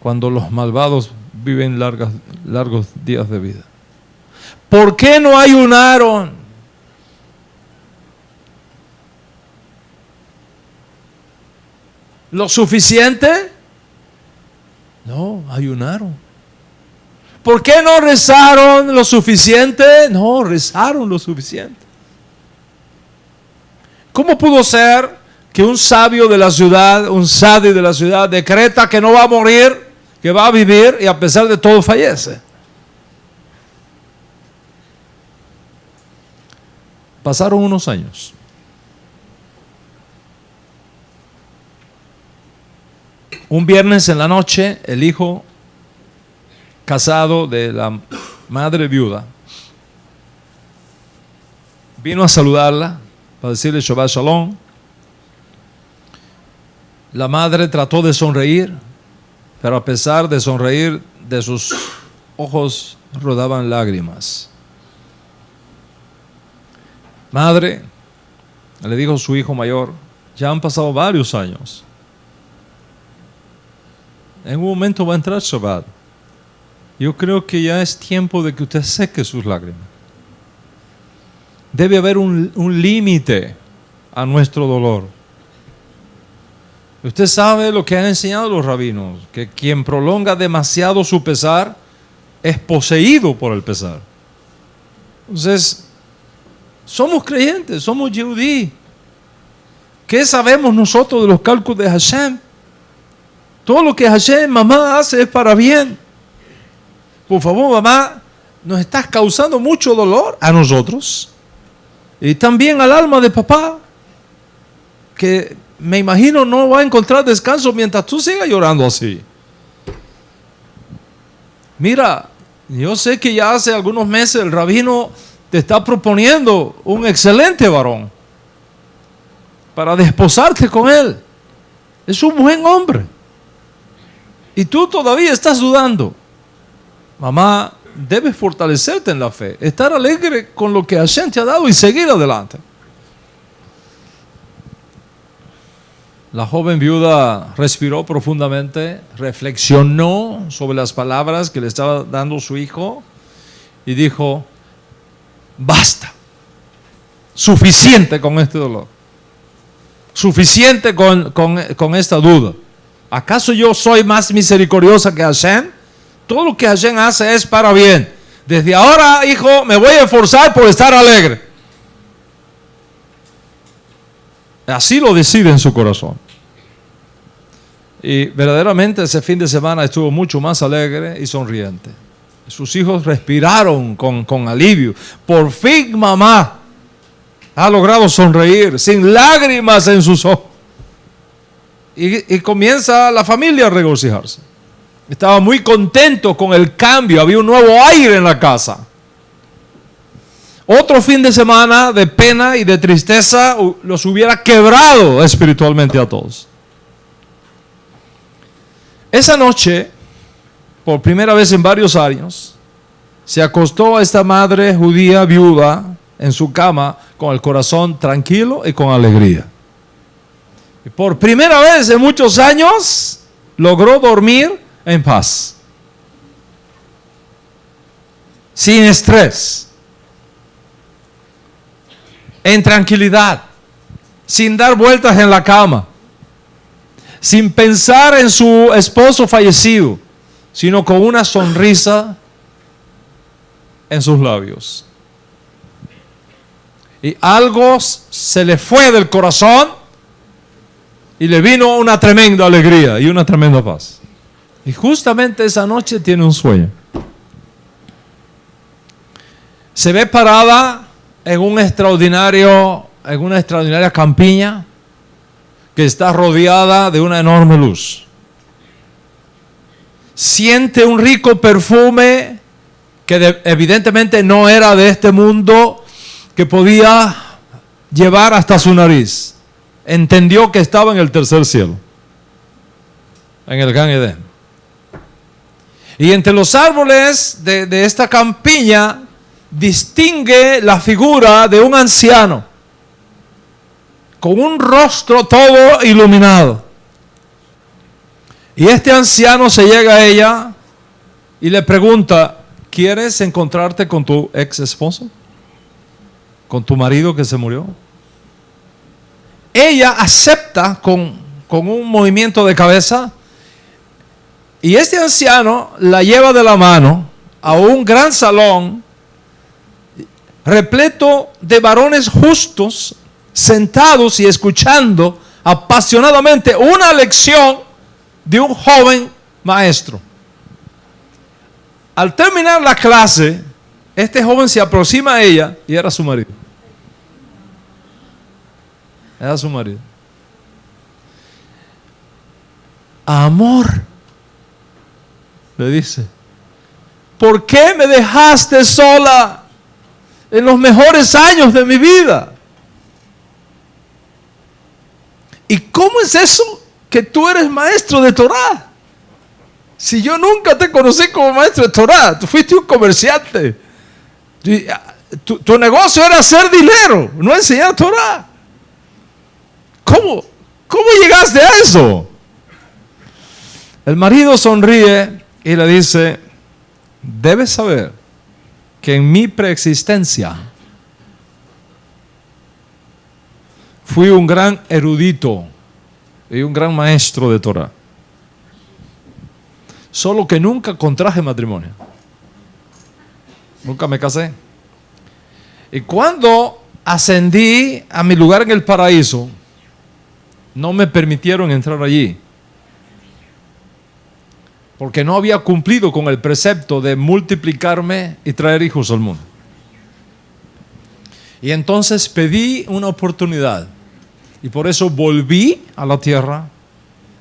cuando los malvados viven largos días de vida? ¿Por qué no ayunaron? ¿Lo suficiente? No, ayunaron. ¿Por qué no rezaron lo suficiente? No, rezaron lo suficiente. ¿Cómo pudo ser que un sabio de la ciudad, un sadi de la ciudad, decreta que no va a morir, que va a vivir y a pesar de todo fallece? Pasaron unos años. Un viernes en la noche, el hijo casado de la madre viuda vino a saludarla para decirle Shabbat Shalom. La madre trató de sonreír, pero a pesar de sonreír, de sus ojos rodaban lágrimas. Madre, le dijo a su hijo mayor, ya han pasado varios años. En un momento va a entrar Shabbat. Yo creo que ya es tiempo de que usted seque sus lágrimas. Debe haber un límite a nuestro dolor. Usted sabe lo que han enseñado los rabinos, que quien prolonga demasiado su pesar es poseído por el pesar. Entonces, somos creyentes, somos Yehudí. ¿Qué sabemos nosotros de los cálculos de Hashem? Todo lo que Hashem, mamá, hace es para bien. Por favor, mamá, nos estás causando mucho dolor a nosotros y también al alma de papá, que me imagino no va a encontrar descanso mientras tú sigas llorando así. Mira, yo sé que ya hace algunos meses el rabino te está proponiendo un excelente varón para desposarte con él. Es un buen hombre. Y tú todavía estás dudando. Mamá, debes fortalecerte en la fe, estar alegre con lo que Hashem te ha dado y seguir adelante. La joven viuda respiró profundamente, reflexionó sobre las palabras que le estaba dando su hijo y dijo, basta, suficiente con este dolor, suficiente con esta duda. ¿Acaso yo soy más misericordiosa que Hashem? Todo lo que Hashem hace es para bien. Desde ahora, hijo, me voy a esforzar por estar alegre. Así lo decide en su corazón. Y verdaderamente ese fin de semana estuvo mucho más alegre y sonriente. Sus hijos respiraron con alivio. Por fin mamá ha logrado sonreír sin lágrimas en sus ojos. Y comienza la familia a regocijarse. Estaba muy contento con el cambio. Había un nuevo aire en la casa. Otro fin de semana de pena y de tristeza los hubiera quebrado espiritualmente a todos. Esa noche, por primera vez en varios años, se acostó a esta madre judía viuda en su cama con el corazón tranquilo y con alegría. Y por primera vez en muchos años logró dormir en paz, sin estrés, en tranquilidad, sin dar vueltas en la cama, sin pensar en su esposo fallecido, sino con una sonrisa en sus labios. Y algo se le fue del corazón y le vino una tremenda alegría y una tremenda paz. Y justamente esa noche tiene un sueño. Se ve parada en una extraordinaria campiña que está rodeada de una enorme luz. Siente un rico perfume que evidentemente no era de este mundo, que podía llevar hasta su nariz. Entendió que estaba en el tercer cielo, en el Gan Edén. Y entre los árboles de esta campiña distingue la figura de un anciano con un rostro todo iluminado. Y este anciano se llega a ella y le pregunta, ¿quieres encontrarte con tu ex esposo? ¿Con tu marido que se murió? Ella acepta con un movimiento de cabeza. Y este anciano la lleva de la mano a un gran salón repleto de varones justos, sentados y escuchando apasionadamente una lección de un joven maestro. Al terminar la clase, este joven se aproxima a ella y era su marido. Era su marido. Amor, le dice, ¿por qué me dejaste sola en los mejores años de mi vida? ¿Y cómo es eso que tú eres maestro de Torah? Si yo nunca te conocí como maestro de Torah, tú fuiste un comerciante. Tu negocio era hacer dinero, no enseñar Torah. ¿Cómo llegaste a eso? El marido sonríe y le dice, debes saber que en mi preexistencia fui un gran erudito y un gran maestro de Torah. Solo que nunca contraje matrimonio. Nunca me casé. Y cuando ascendí a mi lugar en el paraíso, no me permitieron entrar allí. Porque no había cumplido con el precepto de multiplicarme y traer hijos al mundo. Y entonces pedí una oportunidad. Y por eso volví a la tierra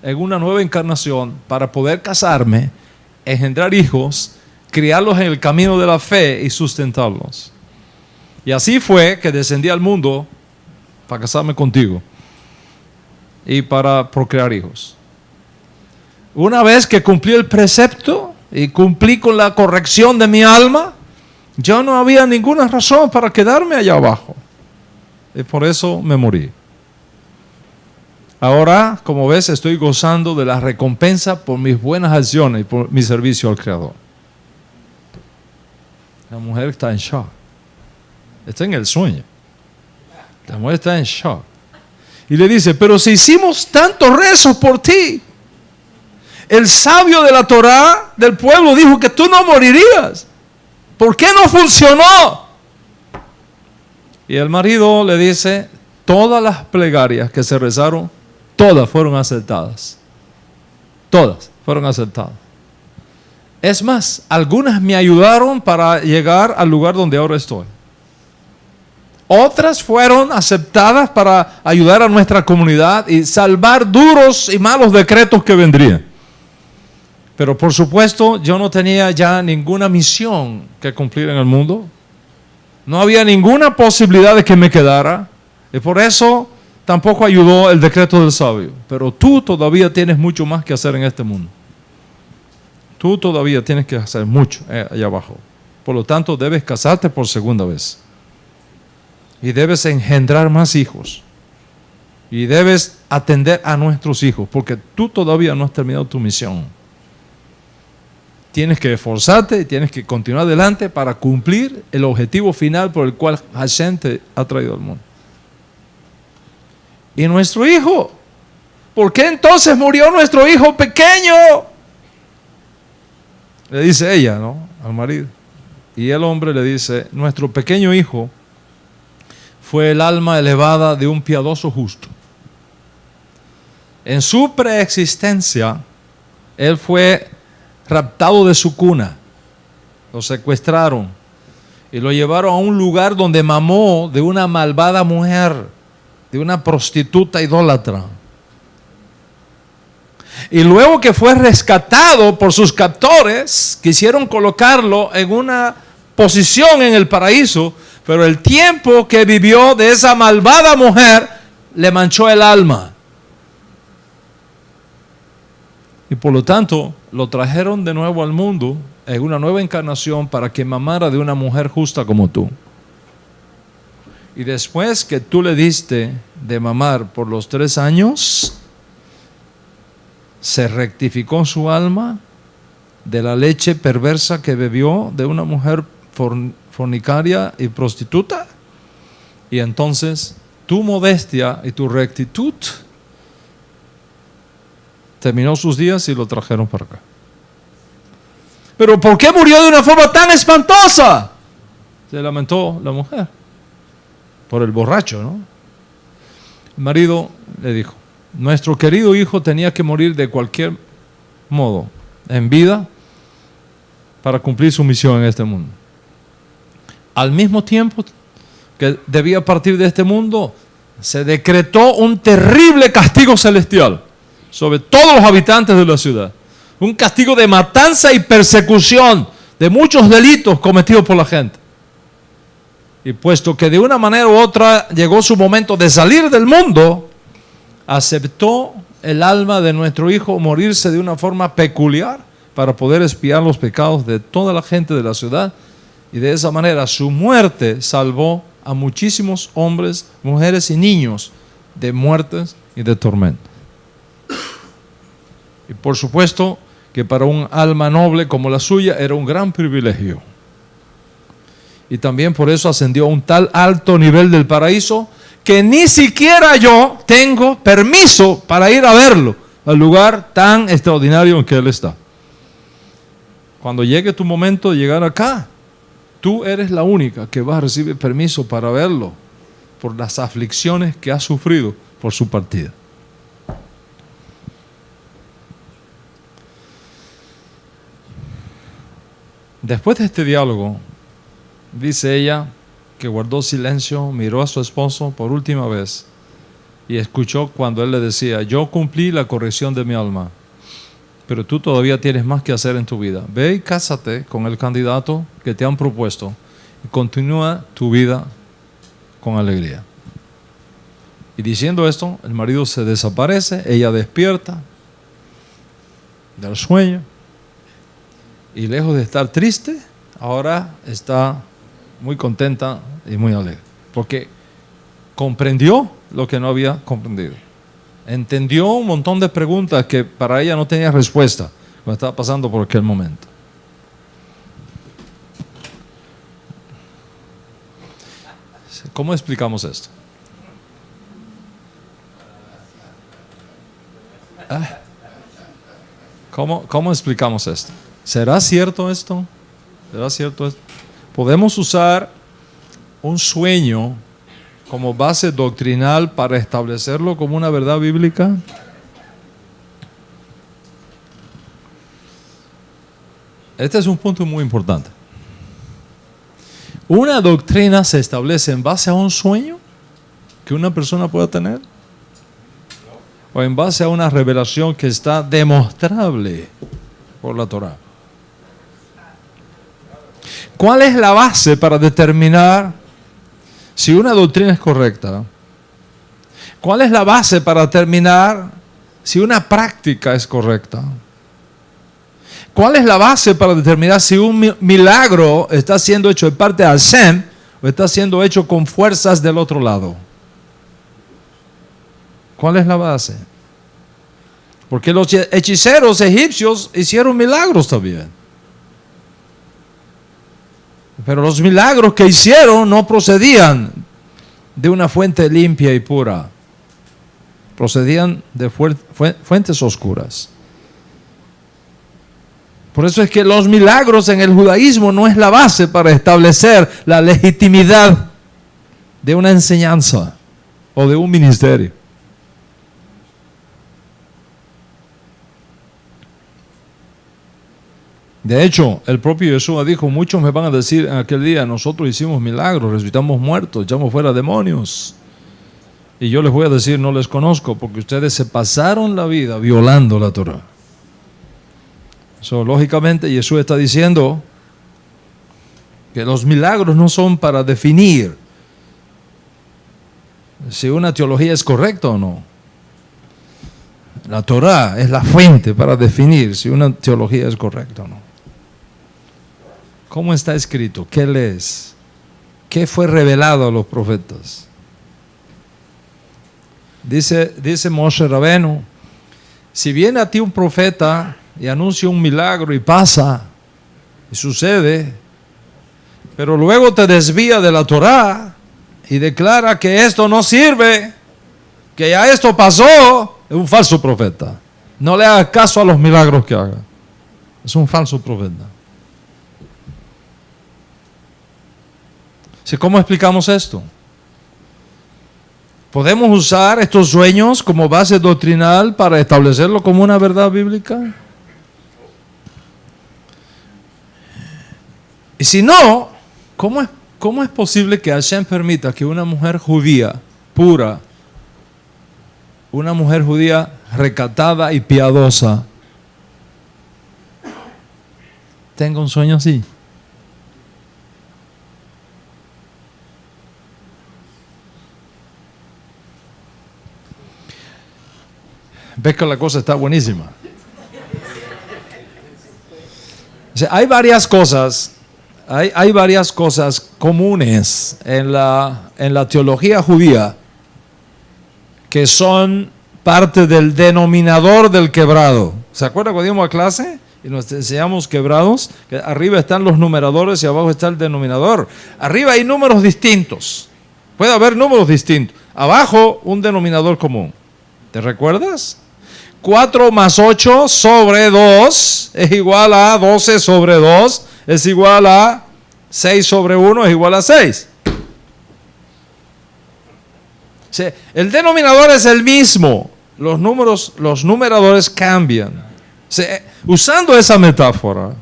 en una nueva encarnación para poder casarme, engendrar hijos, criarlos en el camino de la fe y sustentarlos. Y así fue que descendí al mundo para casarme contigo y para procrear hijos. Una vez que cumplí el precepto y cumplí con la corrección de mi alma, ya no había ninguna razón para quedarme allá abajo. Y por eso me morí. Ahora, como ves, estoy gozando de la recompensa por mis buenas acciones y por mi servicio al Creador. La mujer está en shock. Está en el sueño. La mujer está en shock. Y le dice, pero si hicimos tantos rezos por ti, el sabio de la Torá del pueblo dijo que tú no morirías. ¿Por qué no funcionó? Y el marido le dice, todas las plegarias que se rezaron, todas fueron aceptadas. Todas fueron aceptadas. Es más, algunas me ayudaron para llegar al lugar donde ahora estoy. Otras fueron aceptadas para ayudar a nuestra comunidad y salvar duros y malos decretos que vendrían. Pero por supuesto, yo no tenía ya ninguna misión que cumplir en el mundo. No había ninguna posibilidad de que me quedara. Y por eso tampoco ayudó el decreto del sabio. Pero tú todavía tienes mucho más que hacer en este mundo. Tú todavía tienes que hacer mucho allá abajo. Por lo tanto, debes casarte por segunda vez. Y debes engendrar más hijos. Y debes atender a nuestros hijos. Porque tú todavía no has terminado tu misión. Tienes que esforzarte y tienes que continuar adelante para cumplir el objetivo final por el cual Hashem te ha traído al mundo. Y nuestro hijo, ¿por qué entonces murió nuestro hijo pequeño? Le dice ella, ¿no? Al marido. Y el hombre le dice, nuestro pequeño hijo fue el alma elevada de un piadoso justo. En su preexistencia, él fue raptado de su cuna, lo secuestraron y lo llevaron a un lugar donde mamó de una malvada mujer, de una prostituta idólatra. Y luego que fue rescatado por sus captores, quisieron colocarlo en una posición en el paraíso, pero el tiempo que vivió de esa malvada mujer le manchó el alma. Y por lo tanto, lo trajeron de nuevo al mundo en una nueva encarnación para que mamara de una mujer justa como tú. Y después que tú le diste de mamar por los 3 años, se rectificó su alma de la leche perversa que bebió de una mujer fornicaria y prostituta. Y entonces tu modestia y tu rectitud terminó sus días y lo trajeron para acá. pero ¿por qué murió de una forma tan espantosa? Se lamentó la mujer por el borracho, ¿no? El marido le dijo, nuestro querido hijo tenía que morir de cualquier modo, en vida, para cumplir su misión en este mundo. Al mismo tiempo que debía partir de este mundo, se decretó un terrible castigo celestial sobre todos los habitantes de la ciudad. Un castigo de matanza y persecución de muchos delitos cometidos por la gente. Y puesto que de una manera u otra llegó su momento de salir del mundo, aceptó el alma de nuestro hijo morirse de una forma peculiar para poder expiar los pecados de toda la gente de la ciudad. Y de esa manera su muerte salvó a muchísimos hombres, mujeres y niños de muertes y de tormentos. Y por supuesto que para un alma noble como la suya era un gran privilegio. Y también por eso ascendió a un tal alto nivel del paraíso que ni siquiera yo tengo permiso para ir a verlo, al lugar tan extraordinario en que él está. Cuando llegue tu momento de llegar acá, tú eres la única que va a recibir permiso para verlo por las aflicciones que ha sufrido por su partida. Después de este diálogo, dice ella que guardó silencio, miró a su esposo por última vez y escuchó cuando él le decía, yo cumplí la corrección de mi alma, pero tú todavía tienes más que hacer en tu vida. Ve y cásate con el candidato que te han propuesto y continúa tu vida con alegría. Y diciendo esto, el marido se desaparece, ella despierta del sueño y lejos de estar triste, ahora está muy contenta y muy alegre, porque comprendió lo que no había comprendido. Entendió un montón de preguntas que para ella no tenía respuesta cuando estaba pasando por aquel momento. ¿Cómo explicamos esto? ¿Cómo explicamos esto? ¿Será cierto esto? ¿Será cierto esto? ¿Podemos usar un sueño como base doctrinal para establecerlo como una verdad bíblica? Este es un punto muy importante. ¿Una doctrina se establece en base a un sueño que una persona pueda tener? ¿O en base a una revelación que está demostrable por la Torá? ¿Cuál es la base para determinar si una doctrina es correcta? ¿Cuál es la base para determinar si una práctica es correcta? ¿Cuál es la base para determinar si un milagro está siendo hecho de parte de Hashem o está siendo hecho con fuerzas del otro lado? ¿Cuál es la base? Porque los hechiceros egipcios hicieron milagros también. Pero los milagros que hicieron no procedían de una fuente limpia y pura. Procedían de fuentes oscuras. Por eso es que los milagros en el judaísmo no es la base para establecer la legitimidad de una enseñanza o de un ministerio. De hecho, el propio Jesús dijo, muchos me van a decir en aquel día, nosotros hicimos milagros, resucitamos muertos, echamos fuera demonios. Y yo les voy a decir, no les conozco, porque ustedes se pasaron la vida violando la Torá. Lógicamente, Jesús está diciendo que los milagros no son para definir si una teología es correcta o no. La Torá es la fuente para definir si una teología es correcta o no. ¿Cómo está escrito? ¿Qué lees? ¿Qué fue revelado a los profetas? Dice Moshe Rabenu, si viene a ti un profeta y anuncia un milagro y pasa, y sucede, pero luego te desvía de la Torá y declara que esto no sirve, que ya esto pasó, es un falso profeta. No le hagas caso a los milagros que haga. Es un falso profeta. ¿Cómo explicamos esto? ¿Podemos usar estos sueños como base doctrinal para establecerlo como una verdad bíblica? Y si no, ¿cómo es posible que Hashem permita que una mujer judía pura, una mujer judía recatada y piadosa, tenga un sueño así? Ves que la cosa está buenísima. O sea, hay varias cosas comunes en la teología judía que son parte del denominador del quebrado. ¿Se acuerdan cuando íbamos a clase y nos enseñamos quebrados? Que arriba están los numeradores y abajo está el denominador. Arriba hay números distintos. Puede haber números distintos. Abajo un denominador común. ¿Te recuerdas? 4 más 8 sobre 2 es igual a 12 sobre 2 es igual a 6 sobre 1 es igual a 6. O sea, el denominador es el mismo. Los numeradores cambian. O sea, usando esa metáfora,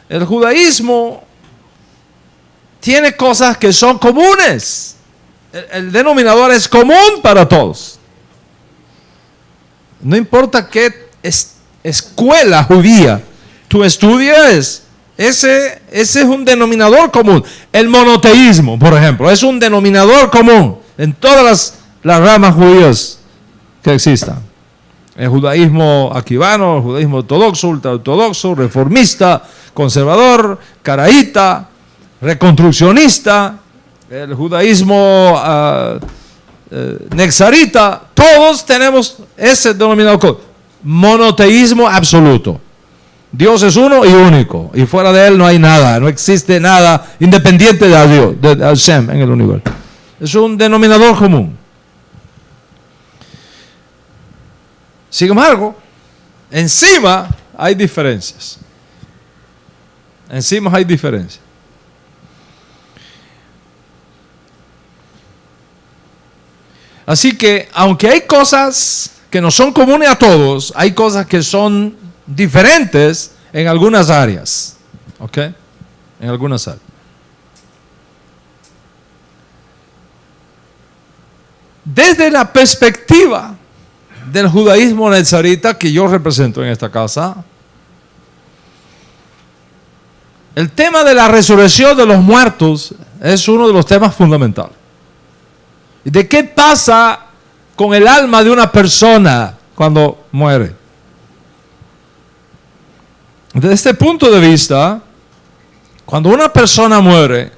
el judaísmo tiene cosas que son comunes. El denominador es común para todos. No importa qué escuela judía tú estudias, ese es un denominador común. El monoteísmo, por ejemplo, es un denominador común en todas las ramas judías que existan. El judaísmo aquivano, el judaísmo ortodoxo, ultraortodoxo, reformista, conservador, caraíta, reconstruccionista, el judaísmo nexarita, todos tenemos ese denominador común. Monoteísmo absoluto. Dios es uno y único, y fuera de él no hay nada, no existe nada independiente de Dios, de Hashem en el universo. Es un denominador común. Sin embargo, encima hay diferencias. Encima hay diferencias. Así que, aunque hay cosas que no son comunes a todos, hay cosas que son diferentes en algunas áreas. ¿Ok? En algunas áreas. Desde la perspectiva del judaísmo nazarita que yo represento en esta casa, el tema de la resurrección de los muertos es uno de los temas fundamentales. ¿De qué pasa con el alma de una persona cuando muere? Desde este punto de vista, cuando una persona muere,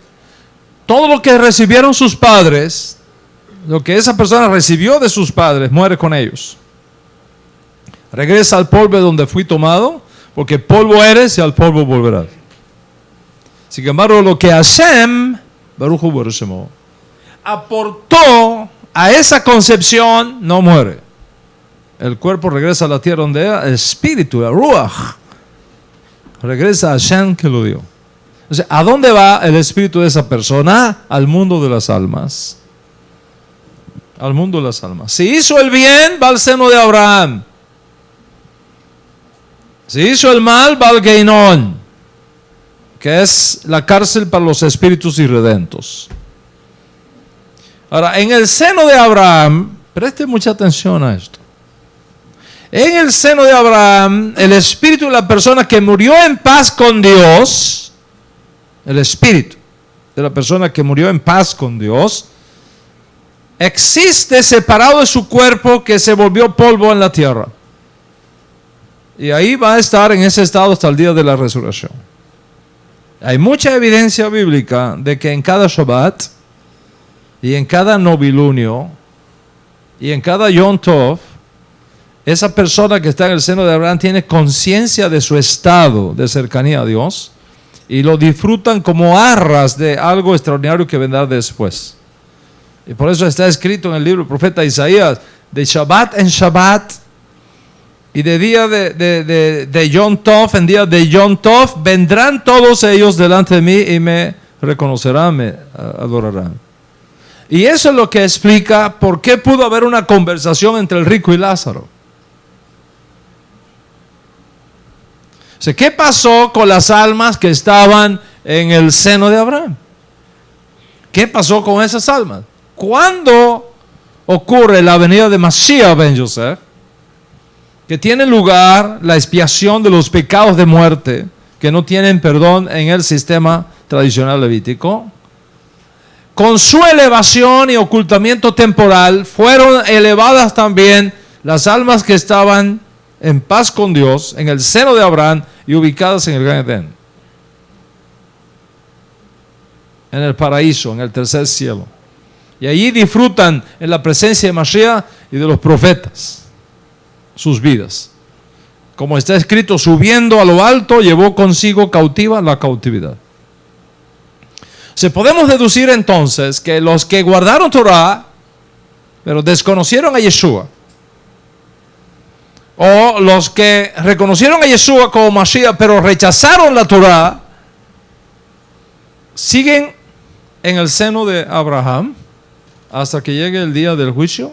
todo lo que recibieron sus padres, lo que esa persona recibió de sus padres, muere con ellos. Regresa al polvo de donde fui tomado, porque polvo eres y al polvo volverás. Sin embargo, lo que Hashem, Baruch Hu Baruch Shemo, aportó a esa concepción, no muere. El cuerpo regresa a la tierra donde era, el espíritu, el ruach, regresa a Hashem que lo dio. O sea, ¿a dónde va el espíritu de esa persona? Al mundo de las almas. Al mundo de las almas. Si hizo el bien, va al seno de Abraham. Si hizo el mal, va al Geinón, que es la cárcel para los espíritus irredentos. Ahora, en el seno de Abraham, preste mucha atención a esto. En el seno de Abraham, el espíritu de la persona que murió en paz con Dios, el espíritu de la persona que murió en paz con Dios, existe separado de su cuerpo que se volvió polvo en la tierra. Y ahí va a estar en ese estado hasta el día de la resurrección. Hay mucha evidencia bíblica de que en cada Shabbat y en cada novilunio y en cada Yom Tov, esa persona que está en el seno de Abraham tiene conciencia de su estado de cercanía a Dios y lo disfrutan como arras de algo extraordinario que vendrá después. Y por eso está escrito en el libro del profeta Isaías, de Shabbat en Shabbat y de día de Yom Tov en día de Yom Tov vendrán todos ellos delante de mí y me reconocerán, me adorarán. Y eso es lo que explica por qué pudo haber una conversación entre el rico y Lázaro. O sea, ¿qué pasó con las almas que estaban en el seno de Abraham? ¿Qué pasó con esas almas? ¿Cuándo ocurre la venida de Mashiach ben Yosef? Que tiene lugar la expiación de los pecados de muerte que no tienen perdón en el sistema tradicional levítico. Con su elevación y ocultamiento temporal fueron elevadas también las almas que estaban en paz con Dios en el seno de Abraham y ubicadas en el Gan Edén, en el paraíso, en el tercer cielo. Y allí disfrutan en la presencia de Mashiach y de los profetas sus vidas. Como está escrito, subiendo a lo alto, llevó consigo cautiva la cautividad. Podemos deducir entonces que los que guardaron Torah, pero desconocieron a Yeshua, o los que reconocieron a Yeshua como Mashiach, pero rechazaron la Torah, siguen en el seno de Abraham hasta que llegue el día del juicio,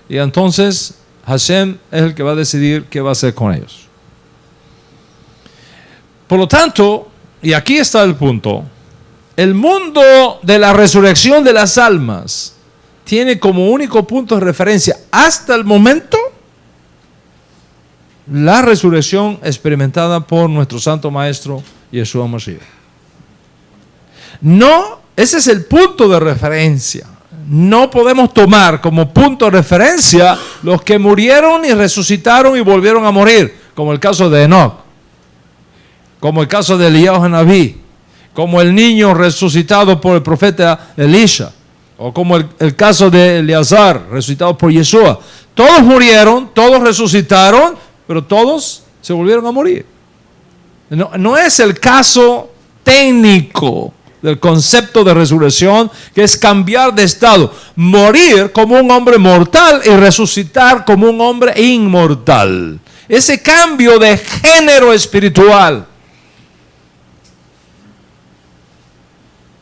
y entonces Hashem es el que va a decidir qué va a hacer con ellos. Por lo tanto, y aquí está el punto, el mundo de la resurrección de las almas tiene como único punto de referencia hasta el momento la resurrección experimentada por nuestro Santo Maestro Yeshua Mashiach. No, ese es el punto de referencia. No podemos tomar como punto de referencia los que murieron y resucitaron y volvieron a morir, como el caso de Enoch, como el caso de Eliyahu Hanabí, como el niño resucitado por el profeta Elisha, o como el caso de Eleazar, resucitado por Yeshua. Todos murieron, todos resucitaron, pero todos se volvieron a morir. No es el caso técnico del concepto de resurrección, que es cambiar de estado, morir como un hombre mortal y resucitar como un hombre inmortal. Ese cambio de género espiritual,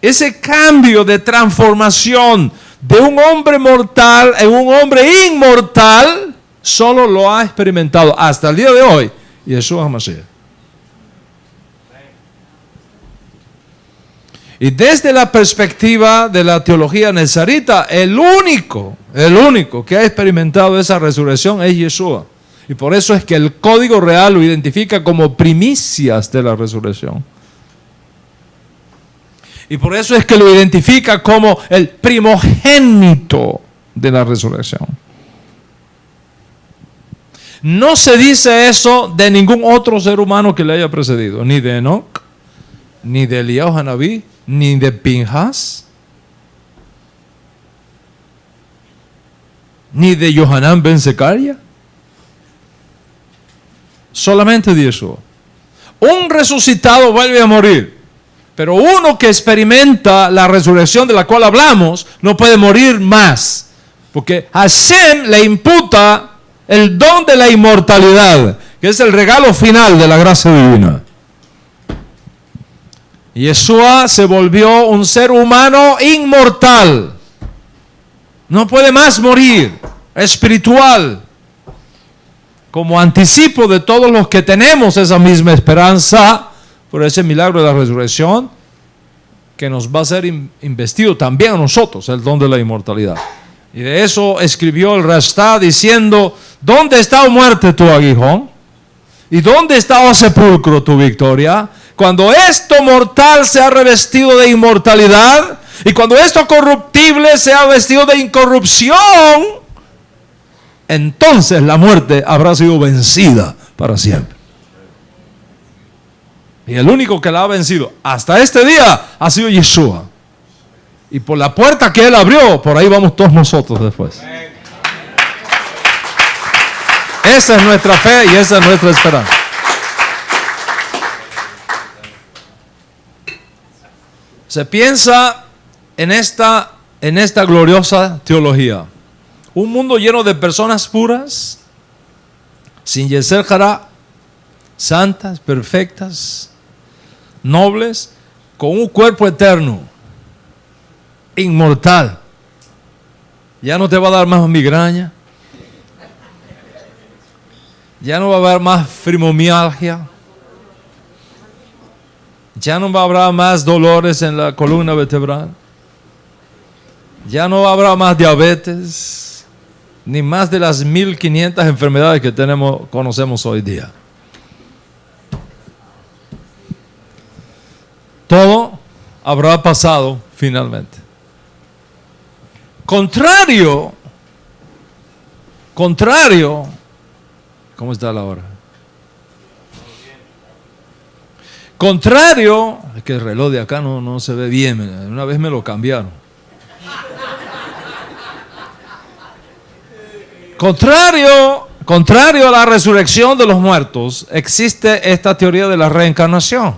ese cambio de transformación de un hombre mortal en un hombre inmortal, solo lo ha experimentado hasta el día de hoy Yeshua HaMashiach. Y desde la perspectiva de la teología nezarita, el único que ha experimentado esa resurrección es Yeshua. Y por eso es que el Código Real lo identifica como primicias de la resurrección. Y por eso es que lo identifica como el primogénito de la resurrección. No se dice eso de ningún otro ser humano que le haya precedido, ni de Enoch, ni de Eliyahu Hanabí, ni de Pinhas, ni de Yohanan ben Zecaria. Solamente de Yeshua. Un resucitado vuelve a morir, pero uno que experimenta la resurrección de la cual hablamos no puede morir más, porque Hashem le imputa el don de la inmortalidad, que es el regalo final de la gracia divina. Yeshua se volvió un ser humano inmortal. No puede más morir, espiritual. Como anticipo de todos los que tenemos esa misma esperanza por ese milagro de la resurrección, que nos va a ser investido también a nosotros el don de la inmortalidad. Y de eso escribió el Rastá diciendo: ¿dónde está, oh muerte, tu aguijón? ¿Y dónde está, oh sepulcro, tu victoria? Cuando esto mortal se ha revestido de inmortalidad, y cuando esto corruptible se ha vestido de incorrupción, entonces la muerte habrá sido vencida para siempre. Y el único que la ha vencido hasta este día ha sido Yeshua. Y por la puerta que Él abrió, por ahí vamos todos nosotros después. Esa es nuestra fe y esa es nuestra esperanza. Se piensa en esta gloriosa teología. Un mundo lleno de personas puras, sin Yeser Hará, santas, perfectas, nobles, con un cuerpo eterno, inmortal. Ya no te va a dar más migraña. Ya no va a haber más fibromialgia. Ya no habrá más dolores en la columna vertebral. Ya no habrá más diabetes, ni más de las 1500 enfermedades que conocemos hoy día. Todo habrá pasado finalmente. Contrario, ¿cómo está la hora? Contrario, es que el reloj de acá no se ve bien, una vez me lo cambiaron. Contrario a la resurrección de los muertos, existe esta teoría de la reencarnación,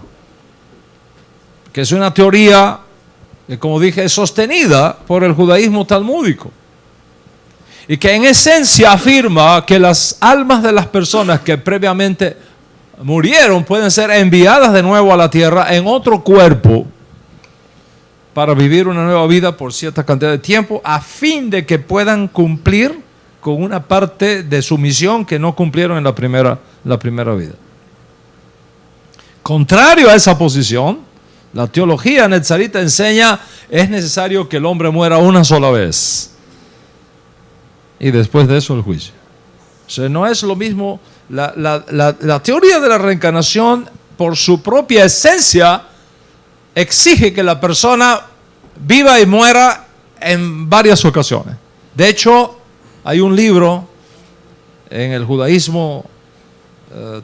que es una teoría que, como dije, es sostenida por el judaísmo talmúdico, y que en esencia afirma que las almas de las personas que previamente murieron pueden ser enviadas de nuevo a la tierra en otro cuerpo para vivir una nueva vida por cierta cantidad de tiempo, a fin de que puedan cumplir con una parte de su misión que no cumplieron en la primera vida. Contrario a esa posición, la teología netzarita enseña: es necesario que el hombre muera una sola vez y después de eso el juicio. O sea, no es lo mismo. La teoría de la reencarnación, por su propia esencia, exige que la persona viva y muera en varias ocasiones. De hecho, hay un libro en el judaísmo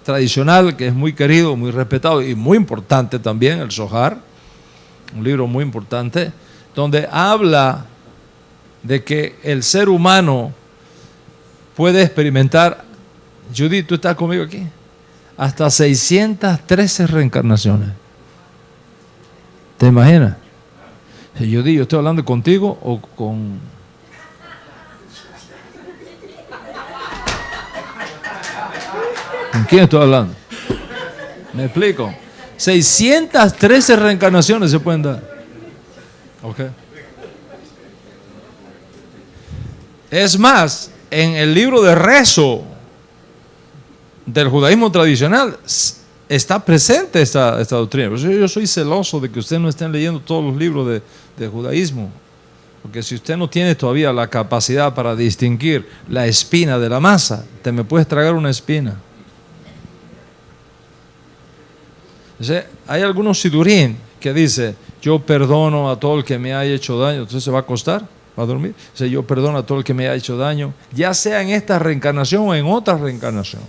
tradicional que es muy querido, muy respetado y muy importante también, el Zohar, un libro muy importante, donde habla de que el ser humano puede experimentar, Judith, ¿tú estás conmigo aquí? Hasta 613 reencarnaciones. ¿Te imaginas? Judith, ¿yo estoy hablando contigo o con...? ¿Con quién estoy hablando? ¿Me explico? 613 reencarnaciones se pueden dar. ¿Ok? Es más, en el libro de rezo del judaísmo tradicional está presente esta doctrina. Por eso yo soy celoso de que ustedes no estén leyendo todos los libros de judaísmo. Porque si usted no tiene todavía la capacidad para distinguir la espina de la masa, te me puedes tragar una espina. Entonces, hay algunos sidurín que dice: yo perdono a todo el que me haya hecho daño. Entonces, ¿se va a acostar? ¿Va a dormir? O sea, yo perdono a todo el que me haya hecho daño, ya sea en esta reencarnación o en otra reencarnación.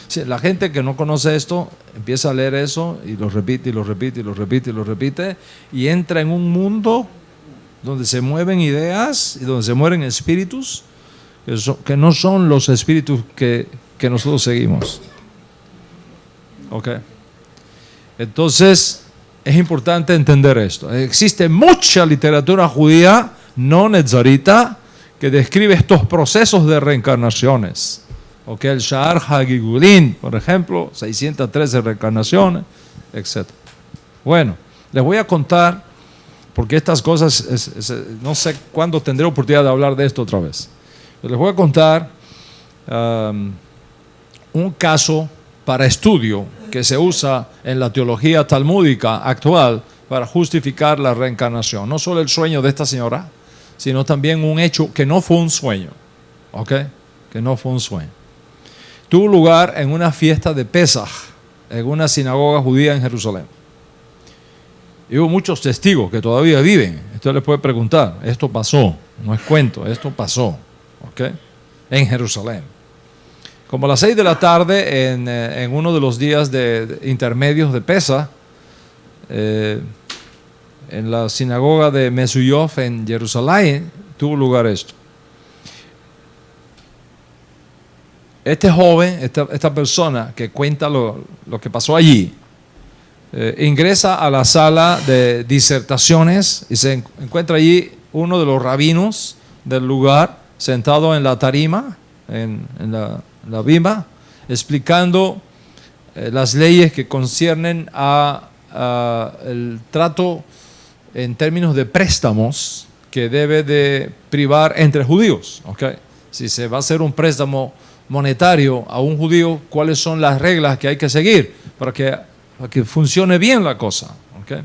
Sí, la gente que no conoce esto empieza a leer eso y lo repite y lo repite y lo repite y lo repite, y entra en un mundo donde se mueven ideas y donde se mueven espíritus que no son los espíritus que nosotros seguimos. ¿Ok? Entonces es importante entender esto. Existe mucha literatura judía no netzarita que describe estos procesos de reencarnaciones. Okay, el Sha'ar Hagigulin, por ejemplo, 613 reencarnaciones, etc. Bueno, les voy a contar, porque estas cosas, no sé cuándo tendré oportunidad de hablar de esto otra vez. Les voy a contar un caso para estudio que se usa en la teología talmúdica actual para justificar la reencarnación. No solo el sueño de esta señora, sino también un hecho que no fue un sueño. ¿Ok? Que no fue un sueño. Tuvo lugar en una fiesta de Pesaj, en una sinagoga judía en Jerusalén. Y hubo muchos testigos que todavía viven. Usted les puede preguntar: esto pasó, no es cuento, esto pasó, ¿ok? En Jerusalén. Como a las 6 de la tarde, en uno de los días intermedios de Pesaj, en la sinagoga de Mesuyov en Jerusalén, tuvo lugar esto. Este joven, esta persona que cuenta lo que pasó allí, ingresa a la sala de disertaciones y se encuentra allí uno de los rabinos del lugar, sentado en la tarima, en la bimba, explicando las leyes que conciernen a el trato en términos de préstamos que debe de privar entre judíos. ¿Okay? Si se va a hacer un préstamo monetario a un judío, ¿cuáles son las reglas que hay que seguir para que funcione bien la cosa? ¿Okay?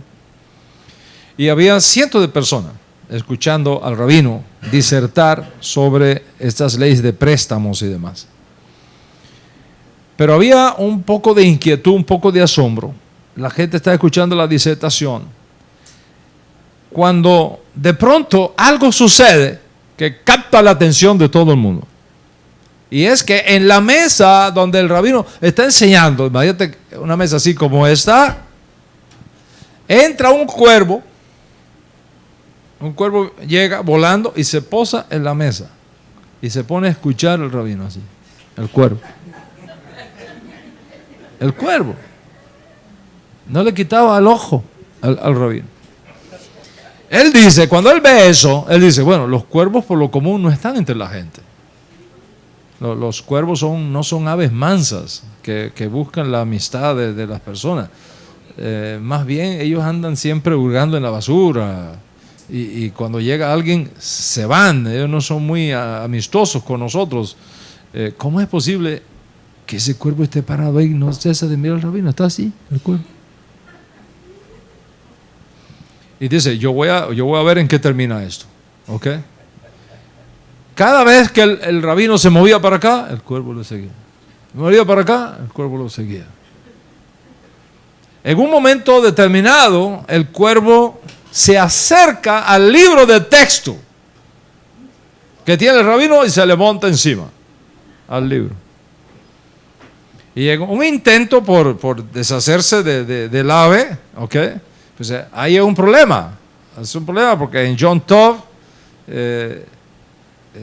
Y había cientos de personas escuchando al rabino disertar sobre estas leyes de préstamos y demás. Pero había un poco de inquietud, un poco de asombro. La gente está escuchando la disertación. Cuando de pronto algo sucede que capta la atención de todo el mundo. Y es que en la mesa donde el rabino está enseñando, imagínate una mesa así como esta, entra un cuervo llega volando y se posa en la mesa. Y se pone a escuchar al rabino así, el cuervo. El cuervo. No le quitaba el ojo al rabino. Él dice, cuando él ve eso, él dice, bueno, los cuervos por lo común no están entre la gente. Los cuervos no son aves mansas que buscan la amistad de las personas. Más bien ellos andan siempre hurgando en la basura y cuando llega alguien se van. Ellos no son muy amistosos con nosotros. ¿Cómo es posible que ese cuervo esté parado ahí y no cesa de mirar al rabino? Está así, el cuervo. Y dice, yo voy a ver en qué termina esto. ¿Ok? Cada vez que el rabino se movía para acá, el cuervo lo seguía. Se movía para acá, el cuervo lo seguía. En un momento determinado, el cuervo se acerca al libro de texto que tiene el rabino y se le monta encima al libro. Y en un intento por deshacerse del ave, ¿ok? Pues ahí es un problema. Es un problema porque en Yom Tov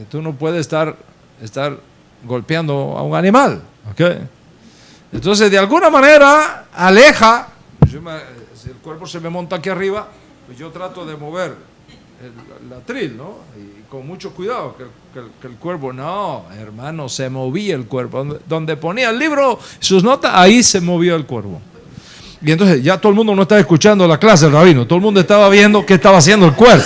tú no puedes estar golpeando a un animal. ¿Okay? Entonces, de alguna manera, aleja. Si el cuerpo se me monta aquí arriba, pues yo trato de mover el atril, ¿no? Y con mucho cuidado, que el cuervo, no, hermano, se movía el cuervo. Donde ponía el libro, sus notas, ahí se movió el cuervo. Y entonces ya todo el mundo no estaba escuchando la clase del rabino, todo el mundo estaba viendo qué estaba haciendo el cuervo.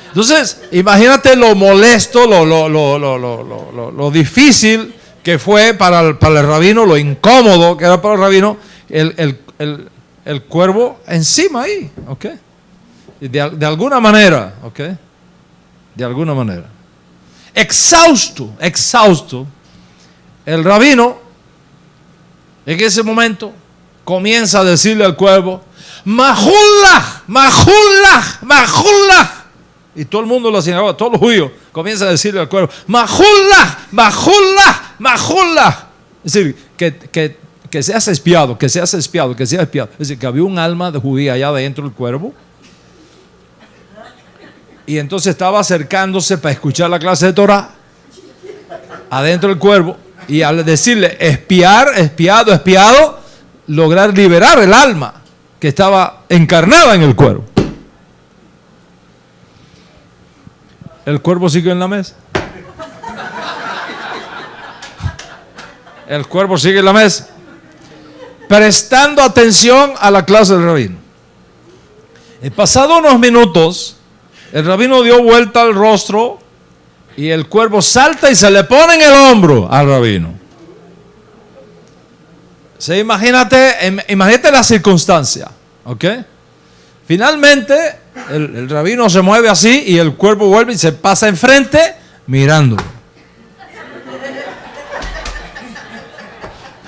Entonces, imagínate lo molesto, lo difícil que fue para el rabino, lo incómodo que era para el rabino, el cuervo encima ahí, ¿ok? De alguna manera, ¿ok? De alguna manera. Exhausto, el rabino en ese momento comienza a decirle al cuervo, Mahullah, Mahullah, Mahullah. Y todo el mundo lo sinagoga, todos los judíos comienzan a decirle al cuervo, Mahullah, Mahullah, Mahullah. Es decir, que seas espiado, que seas espiado, que seas espiado. Es decir, que había un alma de judía allá dentro del cuervo. Y entonces estaba acercándose para escuchar la clase de Torah adentro del cuervo. Y al decirle espiar, espiado, espiado, lograr liberar el alma que estaba encarnada en el cuervo. El cuervo sigue en la mesa. El cuervo sigue en la mesa, prestando atención a la clase del rabino. Y pasado unos minutos, el rabino dio vuelta al rostro y el cuervo salta y se le pone en el hombro al rabino. Sí, imagínate la circunstancia, ¿ok? Finalmente, el rabino se mueve así y el cuervo vuelve y se pasa enfrente mirándolo.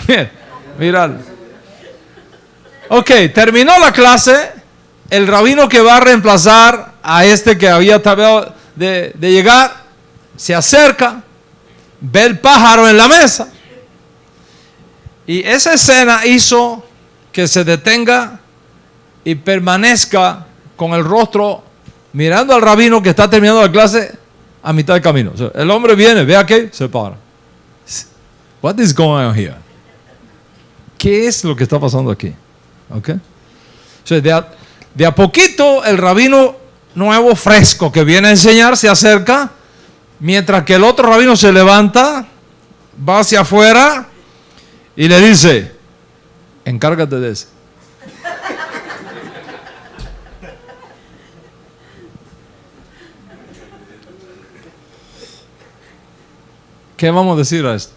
Bien, mirad. Ok, terminó la clase. El rabino que va a reemplazar a este que había tardado de llegar, se acerca, ve el pájaro en la mesa. Y esa escena hizo que se detenga y permanezca con el rostro mirando al rabino que está terminando la clase a mitad del camino. O sea, el hombre viene, ve aquí, se para. What is going on here? ¿Qué es lo que está pasando aquí? Okay. O sea, de a poquito el rabino nuevo, fresco, que viene a enseñar, se acerca, mientras que el otro rabino se levanta, va hacia afuera y le dice, encárgate de ese. ¿Qué vamos a decir a esto?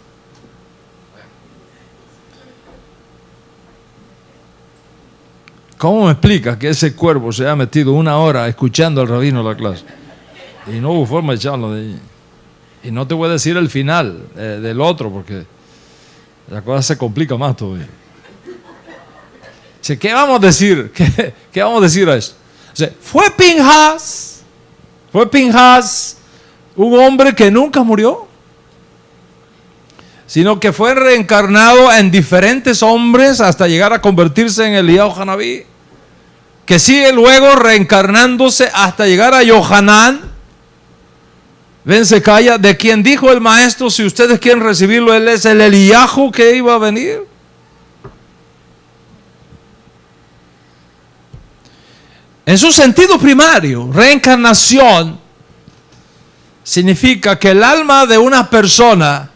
¿Cómo me explicas que ese cuervo se ha metido 1 hora escuchando al rabino la clase? Y no hubo forma de echarlo de ahí. Y no te voy a decir el final del otro, porque la cosa se complica más todavía. ¿Qué vamos a decir? ¿Qué vamos a decir a esto? Fue Pinhas un hombre que nunca murió, sino que fue reencarnado en diferentes hombres hasta llegar a convertirse en Eliyahu Hanabí, que sigue luego reencarnándose hasta llegar a Yohanan Ben Zakkai, de quien dijo el maestro, si ustedes quieren recibirlo, él es el Eliyahu que iba a venir. En su sentido primario, reencarnación significa que el alma de una persona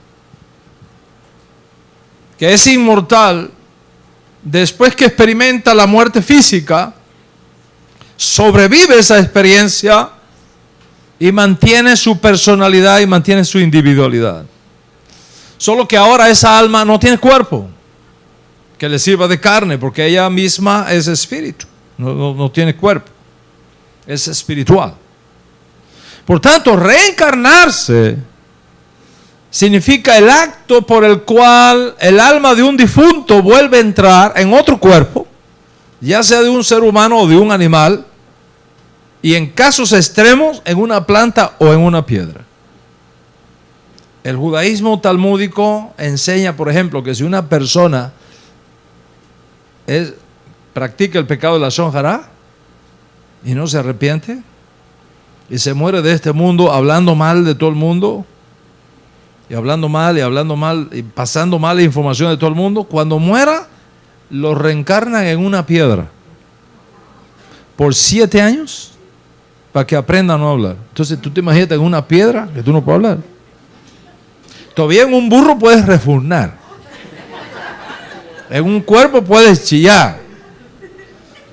que es inmortal, después que experimenta la muerte física, sobrevive esa experiencia y mantiene su personalidad y mantiene su individualidad. Solo que ahora esa alma no tiene cuerpo que le sirva de carne, porque ella misma es espíritu, no tiene cuerpo, es espiritual. Por tanto, reencarnarse significa el acto por el cual el alma de un difunto vuelve a entrar en otro cuerpo, ya sea de un ser humano o de un animal, y en casos extremos en una planta o en una piedra. El judaísmo talmúdico enseña, por ejemplo, que si una persona practica el pecado de la Lashon Hará y no se arrepiente y se muere de este mundo hablando mal de todo el mundo, y hablando mal y pasando mala información de todo el mundo, cuando muera lo reencarnan en una piedra por 7 años para que aprenda a no hablar. Entonces tú te imaginas en una piedra que tú no puedes hablar. Todavía en un burro puedes refugnar, en un cuerpo puedes chillar,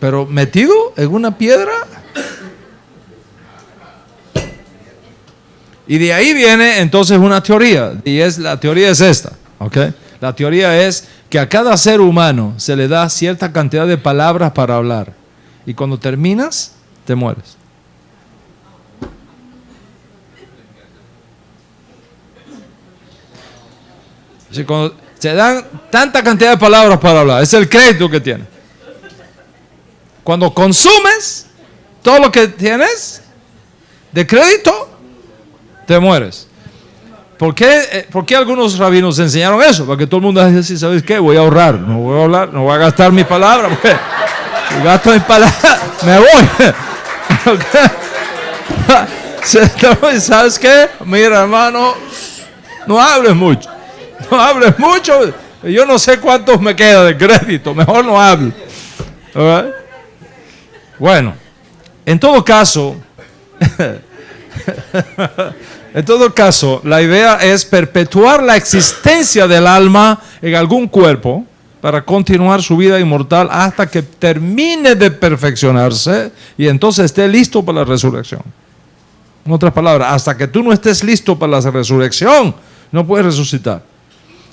pero metido en una piedra. Y de ahí viene entonces una teoría, y la teoría es esta, ¿ok? La teoría es que a cada ser humano se le da cierta cantidad de palabras para hablar, y cuando terminas, te mueres. Así, cuando se dan tanta cantidad de palabras para hablar, es el crédito que tiene. Cuando consumes todo lo que tienes de crédito, te mueres. ¿Por qué algunos rabinos enseñaron eso? Para que todo el mundo diga así, ¿sabes qué? Voy a ahorrar, no voy a hablar, no voy a gastar mis palabras, porque si gasto mis palabras, me voy. ¿Sabes qué? Mira, hermano, no hables mucho. No hables mucho. Yo no sé cuántos me queda de crédito, mejor no hable. ¿Right? Bueno, en todo caso, la idea es perpetuar la existencia del alma en algún cuerpo para continuar su vida inmortal hasta que termine de perfeccionarse y entonces esté listo para la resurrección. En otras palabras, hasta que tú no estés listo para la resurrección, no puedes resucitar.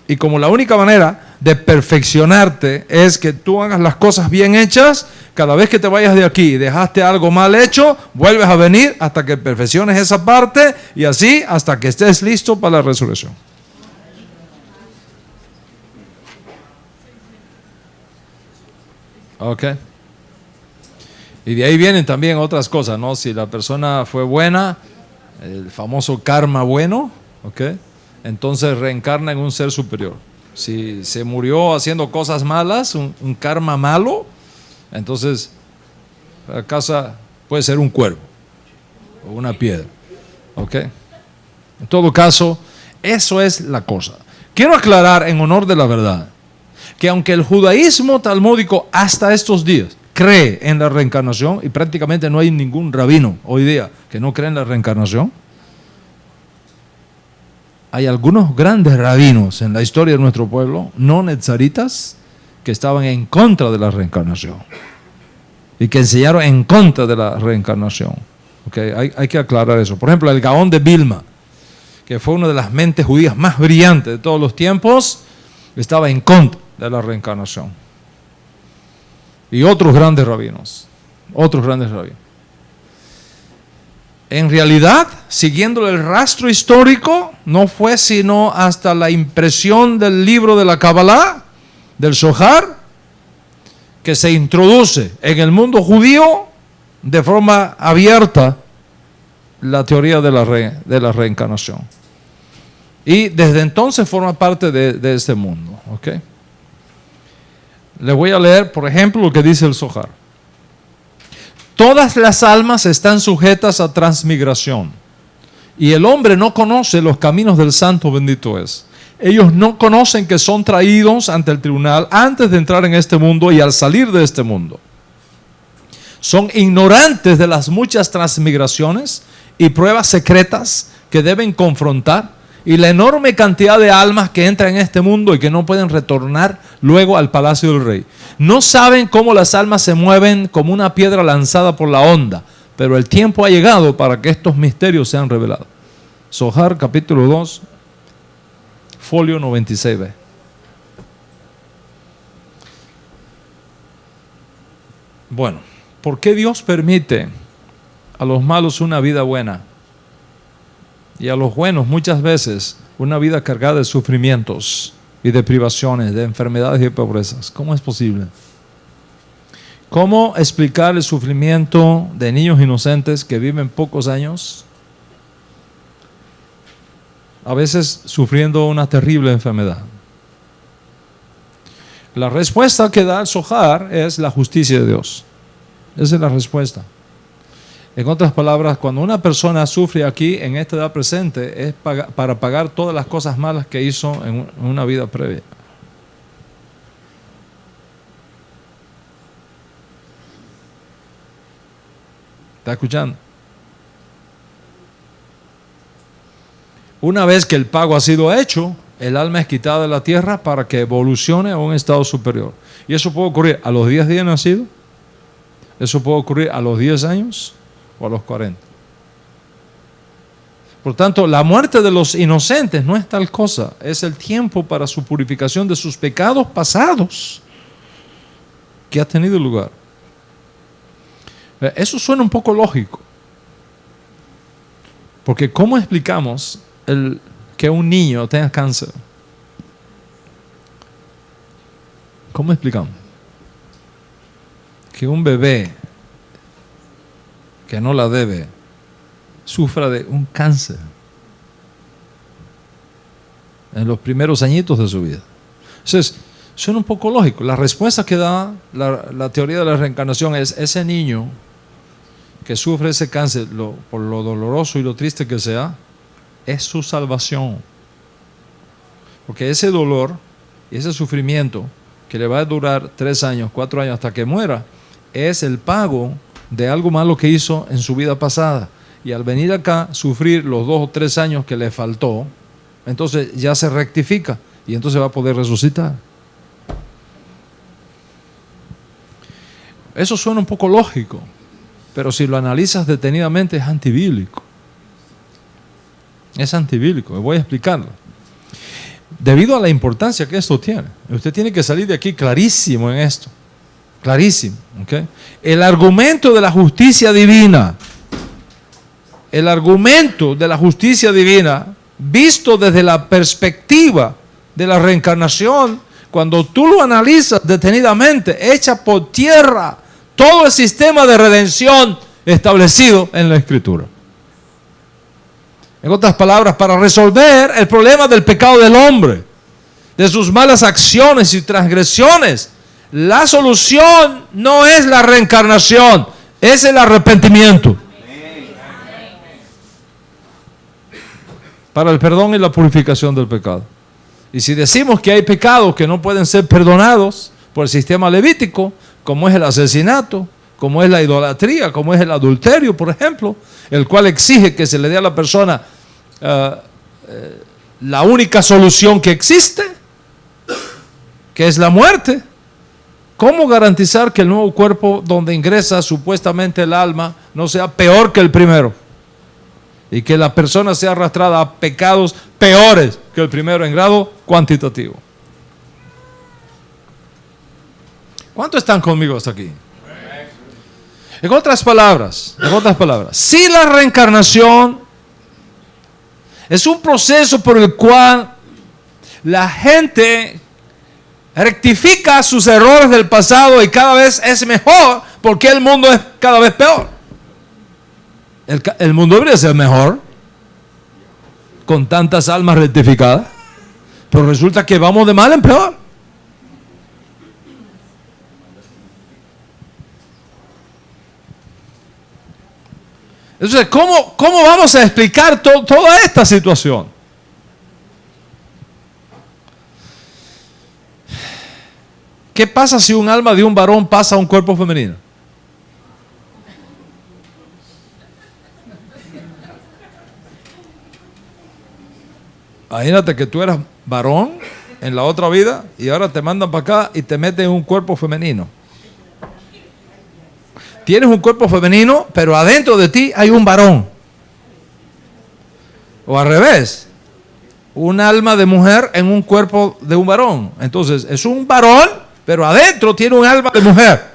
Y como la única manera de perfeccionarte es que tú hagas las cosas bien hechas, cada vez que te vayas de aquí y dejaste algo mal hecho, vuelves a venir hasta que perfecciones esa parte y así hasta que estés listo para la resurrección. Ok. Y de ahí vienen también otras cosas, ¿no? Si la persona fue buena, el famoso karma bueno, ok, entonces reencarna en un ser superior. Si se murió haciendo cosas malas, un karma malo, entonces la casa puede ser un cuervo o una piedra. ¿Ok? En todo caso, eso es la cosa. Quiero aclarar en honor de la verdad que aunque el judaísmo talmúdico hasta estos días cree en la reencarnación, y prácticamente no hay ningún rabino hoy día que no cree en la reencarnación, hay algunos grandes rabinos en la historia de nuestro pueblo, no netzaritas, que estaban en contra de la reencarnación y que enseñaron en contra de la reencarnación. Okay, hay que aclarar eso. Por ejemplo, el Gaón de Vilna, que fue una de las mentes judías más brillantes de todos los tiempos, estaba en contra de la reencarnación. Y otros grandes rabinos. En realidad, siguiendo el rastro histórico, no fue sino hasta la impresión del libro de la Kabbalah, del Zohar, que se introduce en el mundo judío de forma abierta la teoría de la reencarnación. Y desde entonces forma parte de este mundo. ¿Okay? Les voy a leer, por ejemplo, lo que dice el Zohar. Todas las almas están sujetas a transmigración, y el hombre no conoce los caminos del santo bendito es. Ellos no conocen que son traídos ante el tribunal antes de entrar en este mundo y al salir de este mundo. Son ignorantes de las muchas transmigraciones y pruebas secretas que deben confrontar, y la enorme cantidad de almas que entran en este mundo y que no pueden retornar luego al palacio del rey. No saben cómo las almas se mueven como una piedra lanzada por la onda, pero el tiempo ha llegado para que estos misterios sean revelados. Zohar, capítulo 2, folio 96b. Bueno, ¿por qué Dios permite a los malos una vida buena y a los buenos muchas veces una vida cargada de sufrimientos y de privaciones, de enfermedades y de pobrezas? ¿Cómo es posible? ¿Cómo explicar el sufrimiento de niños inocentes que viven pocos años, a veces sufriendo una terrible enfermedad? La respuesta que da el Zohar es la justicia de Dios. Esa es la respuesta. En otras palabras, cuando una persona sufre aquí en esta edad presente, es para pagar todas las cosas malas que hizo en una vida previa. ¿Está escuchando? Una vez que el pago ha sido hecho, el alma es quitada de la tierra para que evolucione a un estado superior. Y eso puede ocurrir a los 10 días de nacido, eso puede ocurrir a los 10 años o a los 40. Por tanto, la muerte de los inocentes no es tal cosa, es el tiempo para su purificación de sus pecados pasados que ha tenido lugar. Eso suena un poco lógico, porque ¿cómo explicamos que un niño tenga cáncer? ¿Cómo explicamos que un bebé que no la debe sufra de un cáncer en los primeros añitos de su vida? Entonces, suena un poco lógico. La respuesta que da la teoría de la reencarnación es: ese niño que sufre ese cáncer, por lo doloroso y lo triste que sea, es su salvación. Porque ese dolor y ese sufrimiento que le va a durar 3 años, 4 años hasta que muera, es el pago de algo malo que hizo en su vida pasada. Y al venir acá, sufrir los 2 o 3 años que le faltó, entonces ya se rectifica y entonces va a poder resucitar. Eso suena un poco lógico, pero si lo analizas detenidamente es antibíblico. Es antibíblico, me voy a explicarlo. Debido a la importancia que esto tiene, usted tiene que salir de aquí clarísimo en esto. Clarísimo, ¿okay? El argumento de la justicia divina, visto desde la perspectiva de la reencarnación, cuando tú lo analizas detenidamente, echa por tierra todo el sistema de redención establecido en la Escritura. En otras palabras, para resolver el problema del pecado del hombre, de sus malas acciones y transgresiones, la solución no es la reencarnación, es el arrepentimiento. Para el perdón y la purificación del pecado. Y si decimos que hay pecados que no pueden ser perdonados por el sistema levítico, como es el asesinato, como es la idolatría, como es el adulterio, por ejemplo, el cual exige que se le dé a la persona la única solución que existe, que es la muerte, ¿cómo garantizar que el nuevo cuerpo donde ingresa supuestamente el alma no sea peor que el primero? Y que la persona sea arrastrada a pecados peores que el primero en grado cuantitativo. ¿Cuántos están conmigo hasta aquí? En otras palabras, si la reencarnación es un proceso por el cual la gente rectifica sus errores del pasado y cada vez es mejor, porque el mundo es cada vez peor. El mundo debería ser mejor con tantas almas rectificadas, pero resulta que vamos de mal en peor. Entonces, ¿cómo vamos a explicar toda esta situación? ¿Qué pasa si un alma de un varón pasa a un cuerpo femenino? Imagínate que tú eras varón en la otra vida y ahora te mandan para acá y te meten en un cuerpo femenino. Tienes un cuerpo femenino, pero adentro de ti hay un varón. O al revés, un alma de mujer en un cuerpo de un varón. Entonces, es un varón, pero adentro tiene un alma de mujer.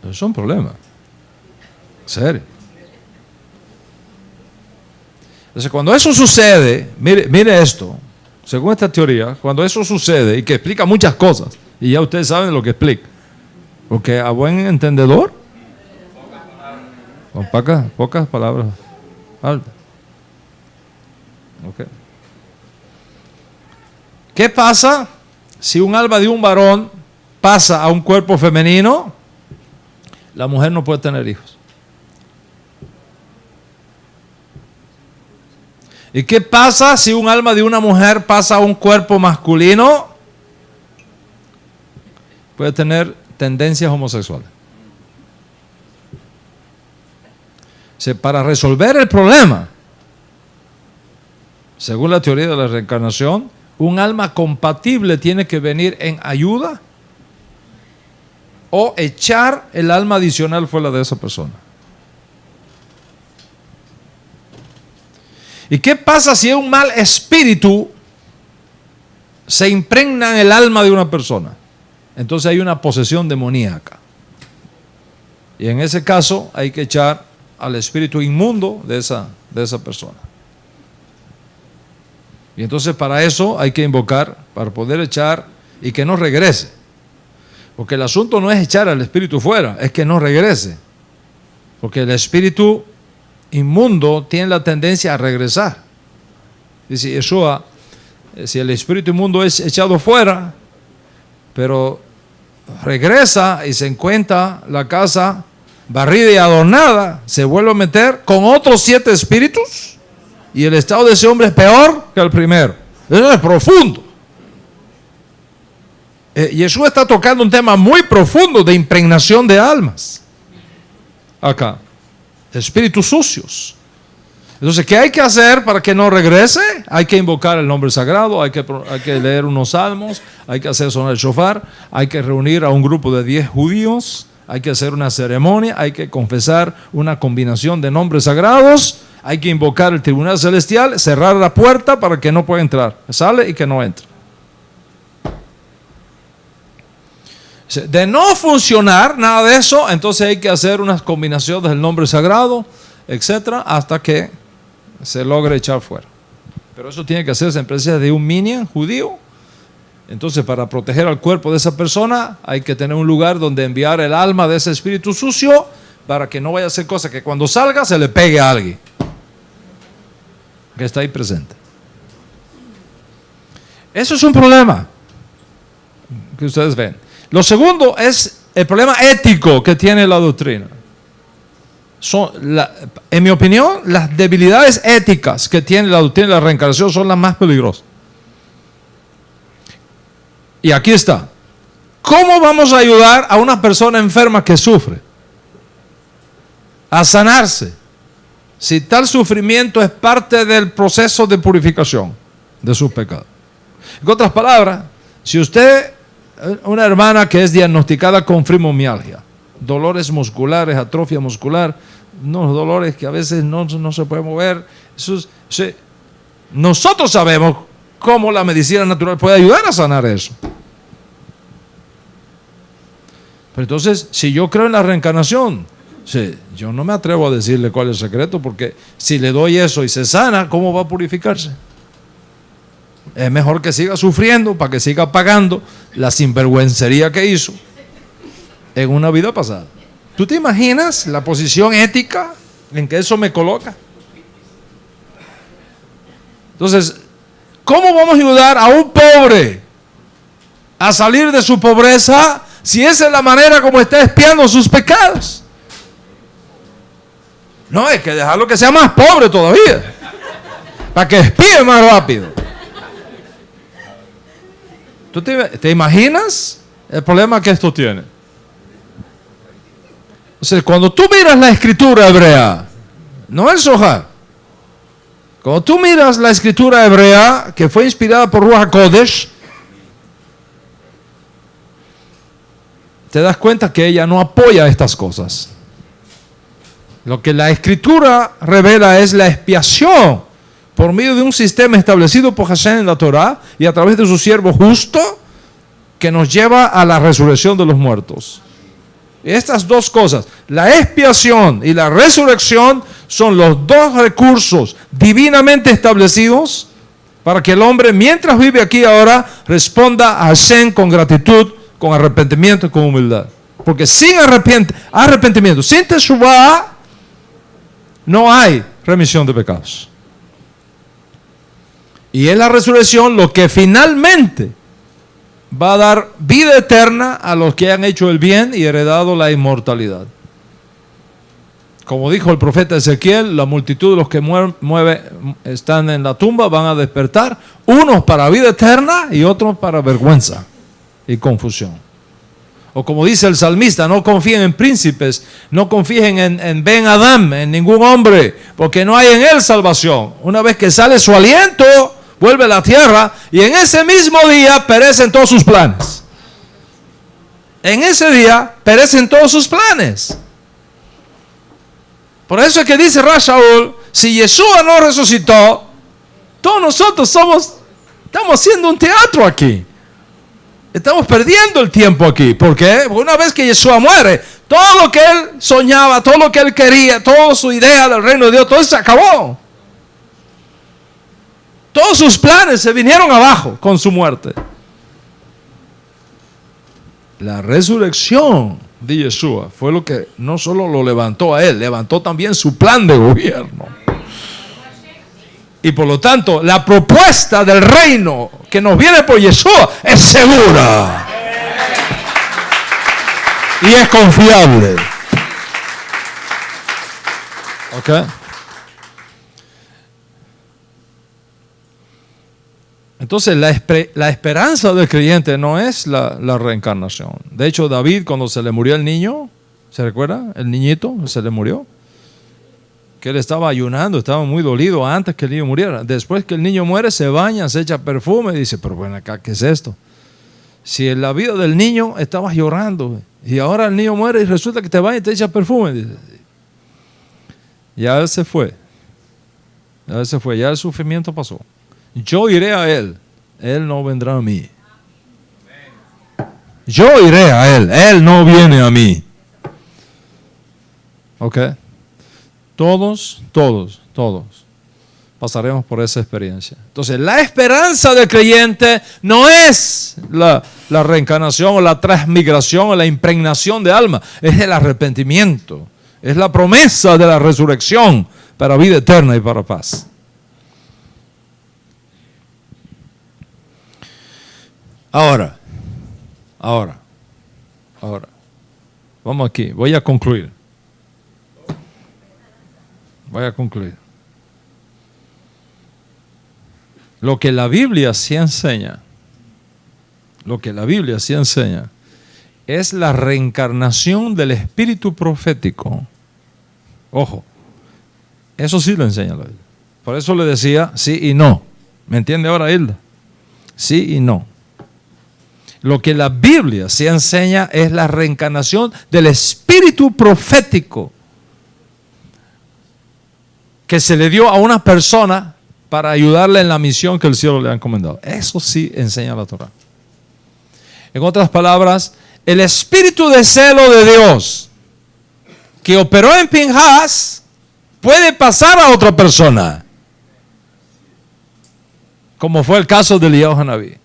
Es un problema. Serio. Entonces, cuando eso sucede, mire esto. Según esta teoría, cuando eso sucede, y que explica muchas cosas, y ya ustedes saben lo que explica, porque a buen entendedor, con pocas palabras altas. Okay. ¿Qué pasa si un alma de un varón pasa a un cuerpo femenino? La mujer no puede tener hijos. ¿Y qué pasa si un alma de una mujer pasa a un cuerpo masculino? Puede tener tendencias homosexuales. O sea, para resolver el problema, según la teoría de la reencarnación, un alma compatible tiene que venir en ayuda o echar el alma adicional fuera de esa persona. ¿Y qué pasa si un mal espíritu se impregna en el alma de una persona? Entonces hay una posesión demoníaca. Y en ese caso hay que echar al espíritu inmundo de esa persona. Y entonces para eso hay que invocar, para poder echar y que no regrese. Porque el asunto no es echar al espíritu fuera, es que no regrese. Porque el espíritu inmundo tiene la tendencia a regresar. Dice Yeshua, si el espíritu inmundo es echado fuera, pero regresa y se encuentra la casa barrida y adornada, se vuelve a meter con otros 7 espíritus y el estado de ese hombre es peor que el primero. Eso es profundo. Yeshua está tocando un tema muy profundo de impregnación de almas acá. Espíritus sucios. Entonces, ¿qué hay que hacer para que no regrese? Hay que invocar el nombre sagrado, hay que leer unos salmos, hay que hacer sonar el shofar, hay que reunir a un grupo de 10 judíos, hay que hacer una ceremonia, hay que confesar una combinación de nombres sagrados, hay que invocar el tribunal celestial, cerrar la puerta para que no pueda entrar, sale y que no entre. De no funcionar nada de eso, entonces hay que hacer unas combinaciones del nombre sagrado, etcétera, hasta que se logre echar fuera. Pero eso tiene que hacerse en presencia de un minyan judío. Entonces, para proteger al cuerpo de esa persona, hay que tener un lugar donde enviar el alma de ese espíritu sucio para que no vaya a hacer cosas que cuando salga se le pegue a alguien que está ahí presente. Eso es un problema que ustedes ven. Lo segundo es el problema ético que tiene la doctrina. En mi opinión, las debilidades éticas que tiene la doctrina de la reencarnación son las más peligrosas. Y aquí está. ¿Cómo vamos a ayudar a una persona enferma que sufre? a sanarse, si tal sufrimiento es parte del proceso de purificación de sus pecados. En otras palabras, si usted, una hermana que es diagnosticada con fibromialgia, dolores musculares, atrofia muscular, unos dolores que a veces no se puede mover, nosotros sabemos cómo la medicina natural puede ayudar a sanar eso. Pero entonces, si yo creo en la reencarnación, yo no me atrevo a decirle cuál es el secreto, porque si le doy eso y se sana, ¿cómo va a purificarse? Es mejor que siga sufriendo para que siga pagando la sinvergüencería que hizo en una vida pasada. ¿Tú te imaginas la posición ética en que eso me coloca? Entonces, ¿cómo vamos a ayudar a un pobre a salir de su pobreza si esa es la manera como está expiando sus pecados? No, hay que dejarlo que sea más pobre todavía, para que expíe más rápido. ¿Tú te imaginas el problema que esto tiene? O sea, cuando tú miras la escritura hebrea, no el Zohar, cuando tú miras la escritura hebrea que fue inspirada por Ruach HaKodesh, te das cuenta que ella no apoya estas cosas. Lo que la escritura revela es la expiación por medio de un sistema establecido por Hashem en la Torah y a través de su siervo justo que nos lleva a la resurrección de los muertos. Estas dos cosas, la expiación y la resurrección, son los dos recursos divinamente establecidos para que el hombre, mientras vive aquí ahora, responda a Hashem con gratitud, con arrepentimiento y con humildad. Porque sin arrepentimiento, sin teshuvah, no hay remisión de pecados. Y es la resurrección lo que finalmente va a dar vida eterna a los que han hecho el bien y heredado la inmortalidad. Como dijo el profeta Ezequiel, la multitud de los que están en la tumba van a despertar, unos para vida eterna y otros para vergüenza y confusión. O como dice el salmista, no confíen en príncipes, no confíen en Ben Adam, en ningún hombre, porque no hay en él salvación. Una vez que sale su aliento, vuelve a la tierra y en ese mismo día perecen todos sus planes. En ese día perecen todos sus planes. Por eso es que dice Rav Shaul, si Yeshua no resucitó, todos nosotros estamos haciendo un teatro aquí. Estamos perdiendo el tiempo aquí. ¿Por qué? Porque una vez que Yeshua muere, todo lo que él soñaba, todo lo que él quería, toda su idea del reino de Dios, todo eso se acabó. Todos sus planes se vinieron abajo con su muerte. La resurrección de Yeshua fue lo que no solo lo levantó a él, levantó también su plan de gobierno. Y por lo tanto, la propuesta del reino que nos viene por Yeshua es segura. Y es confiable. ¿Ok? Entonces, la esperanza del creyente no es la reencarnación. De hecho, David, cuando se le murió el niño, ¿se recuerda? El niñito se le murió. Que él estaba ayunando, estaba muy dolido antes que el niño muriera. Después que el niño muere, se baña, se echa perfume y dice, pero bueno, acá, ¿qué es esto? Si en la vida del niño estabas llorando y ahora el niño muere y resulta que te baña y te echa perfume. Dice, ya él se fue. Ya el sufrimiento pasó. Yo iré a él no vendrá a mí. Yo iré a él no viene a mí. ¿Ok? Todos pasaremos por esa experiencia. Entonces, la esperanza del creyente no es la reencarnación o la transmigración o la impregnación de alma, es el arrepentimiento, es la promesa de la resurrección para vida eterna y para paz. Ahora, vamos aquí, voy a concluir. Lo que la Biblia sí enseña, es la reencarnación del espíritu profético Ojo, eso sí lo enseña la Biblia. Por eso le decía sí y no. ¿Me entiende ahora, Hilda? Sí y no. Lo que la Biblia sí enseña es la reencarnación del espíritu profético que se le dio a una persona para ayudarle en la misión que el cielo le ha encomendado. Eso sí enseña la Torá. En otras palabras, el espíritu de celo de Dios que operó en Pinhas puede pasar a otra persona, como fue el caso de Eliyahu Hanabí.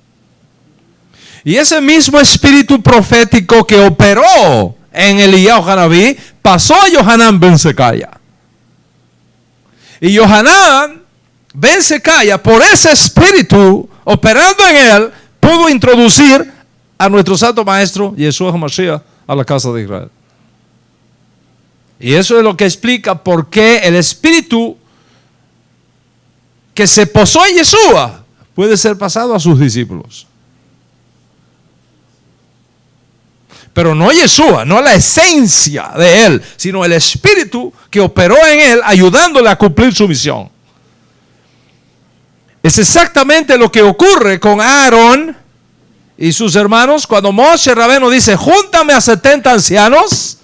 Y ese mismo espíritu profético que operó en Eliyahu Hanabí pasó a Yohanan ben Sekaya. Y Yohanan ben Sekaya, por ese espíritu operando en él, pudo introducir a nuestro santo maestro Yeshua HaMashiach a la casa de Israel. Y eso es lo que explica por qué el espíritu que se posó en Yeshua puede ser pasado a sus discípulos. Pero no Yeshua, no la esencia de él, sino el espíritu que operó en él, ayudándole a cumplir su misión. Es exactamente lo que ocurre con Aarón y sus hermanos cuando Moshe Rabeno dice: júntame a 70 ancianos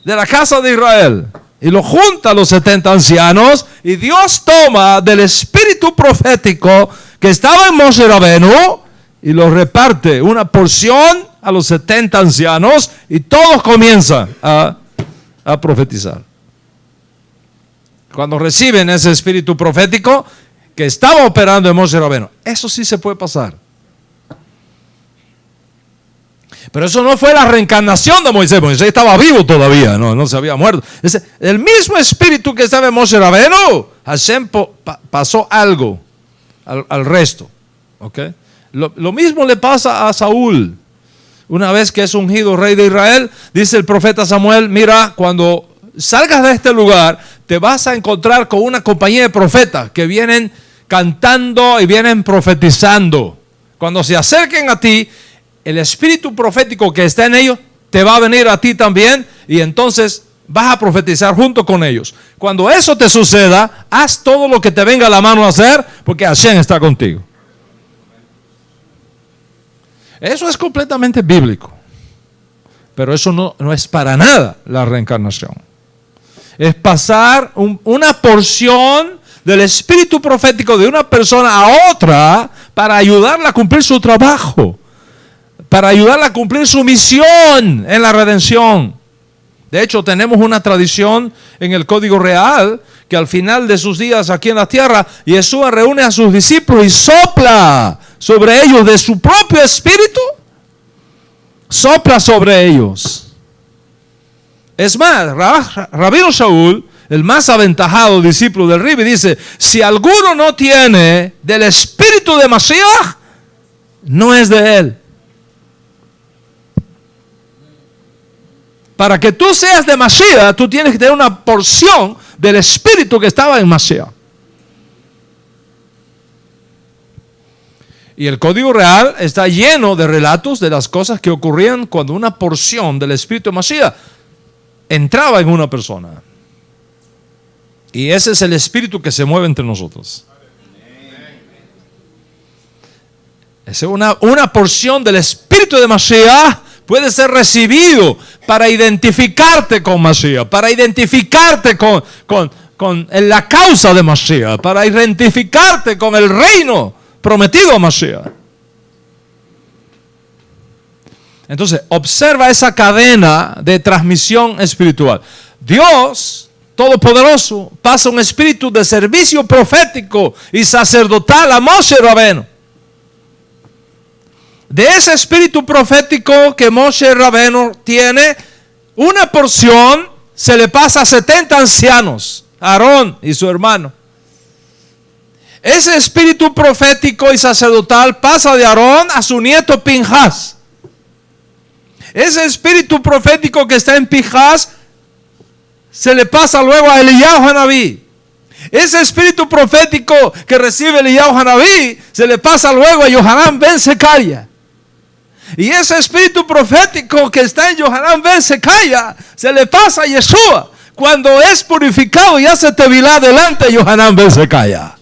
de la casa de Israel. Y lo junta a los 70 ancianos, y Dios toma del espíritu profético que estaba en Moshe Rabeno y lo reparte una porción a los 70 ancianos, y todos comienzan a profetizar. Cuando reciben ese espíritu profético que estaba operando en Moshe Rabeno, eso sí se puede pasar. Pero eso no fue la reencarnación de Moisés. Moisés estaba vivo todavía, no se había muerto. El mismo espíritu que estaba en Moshe Rabeno, Hashem pasó algo al resto. ¿Okay? Lo mismo le pasa a Saúl. Una vez que es ungido rey de Israel, dice el profeta Samuel: mira, cuando salgas de este lugar, te vas a encontrar con una compañía de profetas que vienen cantando y vienen profetizando. Cuando se acerquen a ti, el espíritu profético que está en ellos te va a venir a ti también, y entonces vas a profetizar junto con ellos. Cuando eso te suceda, haz todo lo que te venga a la mano a hacer, porque Hashem está contigo. Eso es completamente bíblico, pero eso no es para nada la reencarnación. Es pasar una porción del espíritu profético de una persona a otra para ayudarla a cumplir su trabajo, para ayudarla a cumplir su misión en la redención. De hecho, tenemos una tradición en el Código Real que al final de sus días aquí en la tierra, Yeshua reúne a sus discípulos y sopla sobre ellos de su propio espíritu. Sopla sobre ellos. Es más, Rabino Shaul, el más aventajado discípulo del Ribi, dice: si alguno no tiene del espíritu de Mashiach, no es de él. Para que tú seas de Mashiach, tú tienes que tener una porción del espíritu que estaba en Mashiach. Y el Código Real está lleno de relatos de las cosas que ocurrían cuando una porción del espíritu de Mashiach entraba en una persona. Y ese es el espíritu que se mueve entre nosotros. Es una porción del espíritu de Mashiach puede ser recibido para identificarte con Mashiach, para identificarte con la causa de Mashiach, para identificarte con el reino prometido a Mashiach. Entonces, observa esa cadena de transmisión espiritual. Dios Todopoderoso pasa un espíritu de servicio profético y sacerdotal a Moshe Rabeno. De ese espíritu profético que Moshe Rabeno tiene, una porción se le pasa a 70 ancianos, Aarón y su hermano. Ese espíritu profético y sacerdotal pasa de Aarón a su nieto Pinhas. Ese espíritu profético que está en Pinhas se le pasa luego a Eliyahu Hanabí. Ese espíritu profético que recibe Eliyahu Hanabí se le pasa luego a Yohanan ben Sekaya. Y ese espíritu profético que está en Yohanan ben Sekaya se le pasa a Yeshua. cuando es purificado y hace tevilá delante de Yohanan ben Zakaya.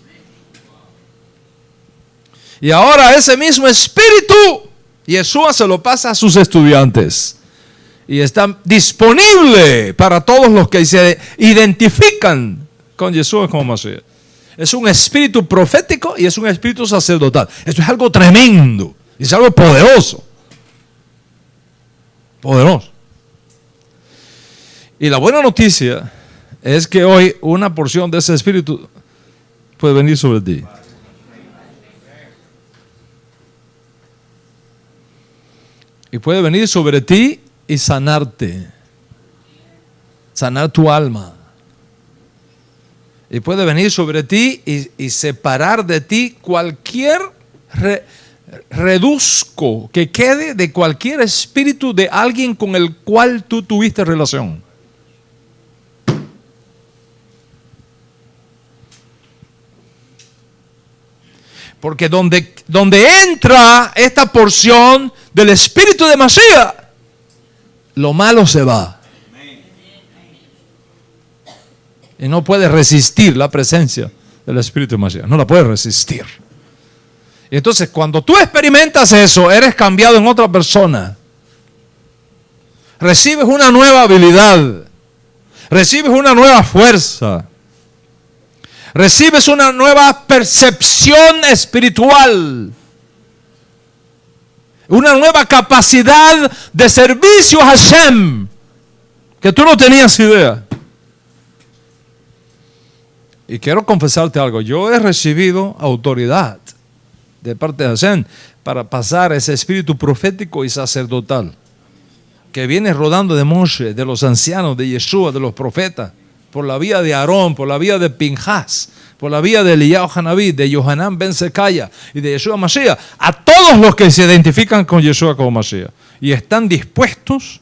Y ahora ese mismo espíritu, Yeshua se lo pasa a sus estudiantes. Y está disponible para todos los que se identifican con Yeshua como Mashiach. Es un espíritu profético y es un espíritu sacerdotal. Esto es algo tremendo. Es algo poderoso. Poderoso. Y la buena noticia es que hoy una porción de ese espíritu puede venir sobre ti. Y puede venir sobre ti y sanarte. Sanar tu alma. Y puede venir sobre ti y separar de ti cualquier reduzco que quede de cualquier espíritu de alguien con el cual tú tuviste relación. Porque donde entra esta porción del espíritu de Mashiach, lo malo se va. Y no puedes resistir la presencia del espíritu de Mashiach. No la puedes resistir. Y entonces cuando tú experimentas eso, eres cambiado en otra persona. Recibes una nueva habilidad. Recibes una nueva fuerza. Recibes una nueva percepción espiritual. Una nueva capacidad de servicio a Hashem que tú no tenías idea. Y quiero confesarte algo. Yo he recibido autoridad de parte de Hashem para pasar ese espíritu profético y sacerdotal que viene rodando de Moshe, de los ancianos, de Yeshua, de los profetas, por la vía de Aarón, por la vía de Pinjas, por la vía de Eliyahu Hanabí, de Yohanan ben Zakaya y de Yeshua Mashiach, a todos los que se identifican con Yeshua como Mashiach y están dispuestos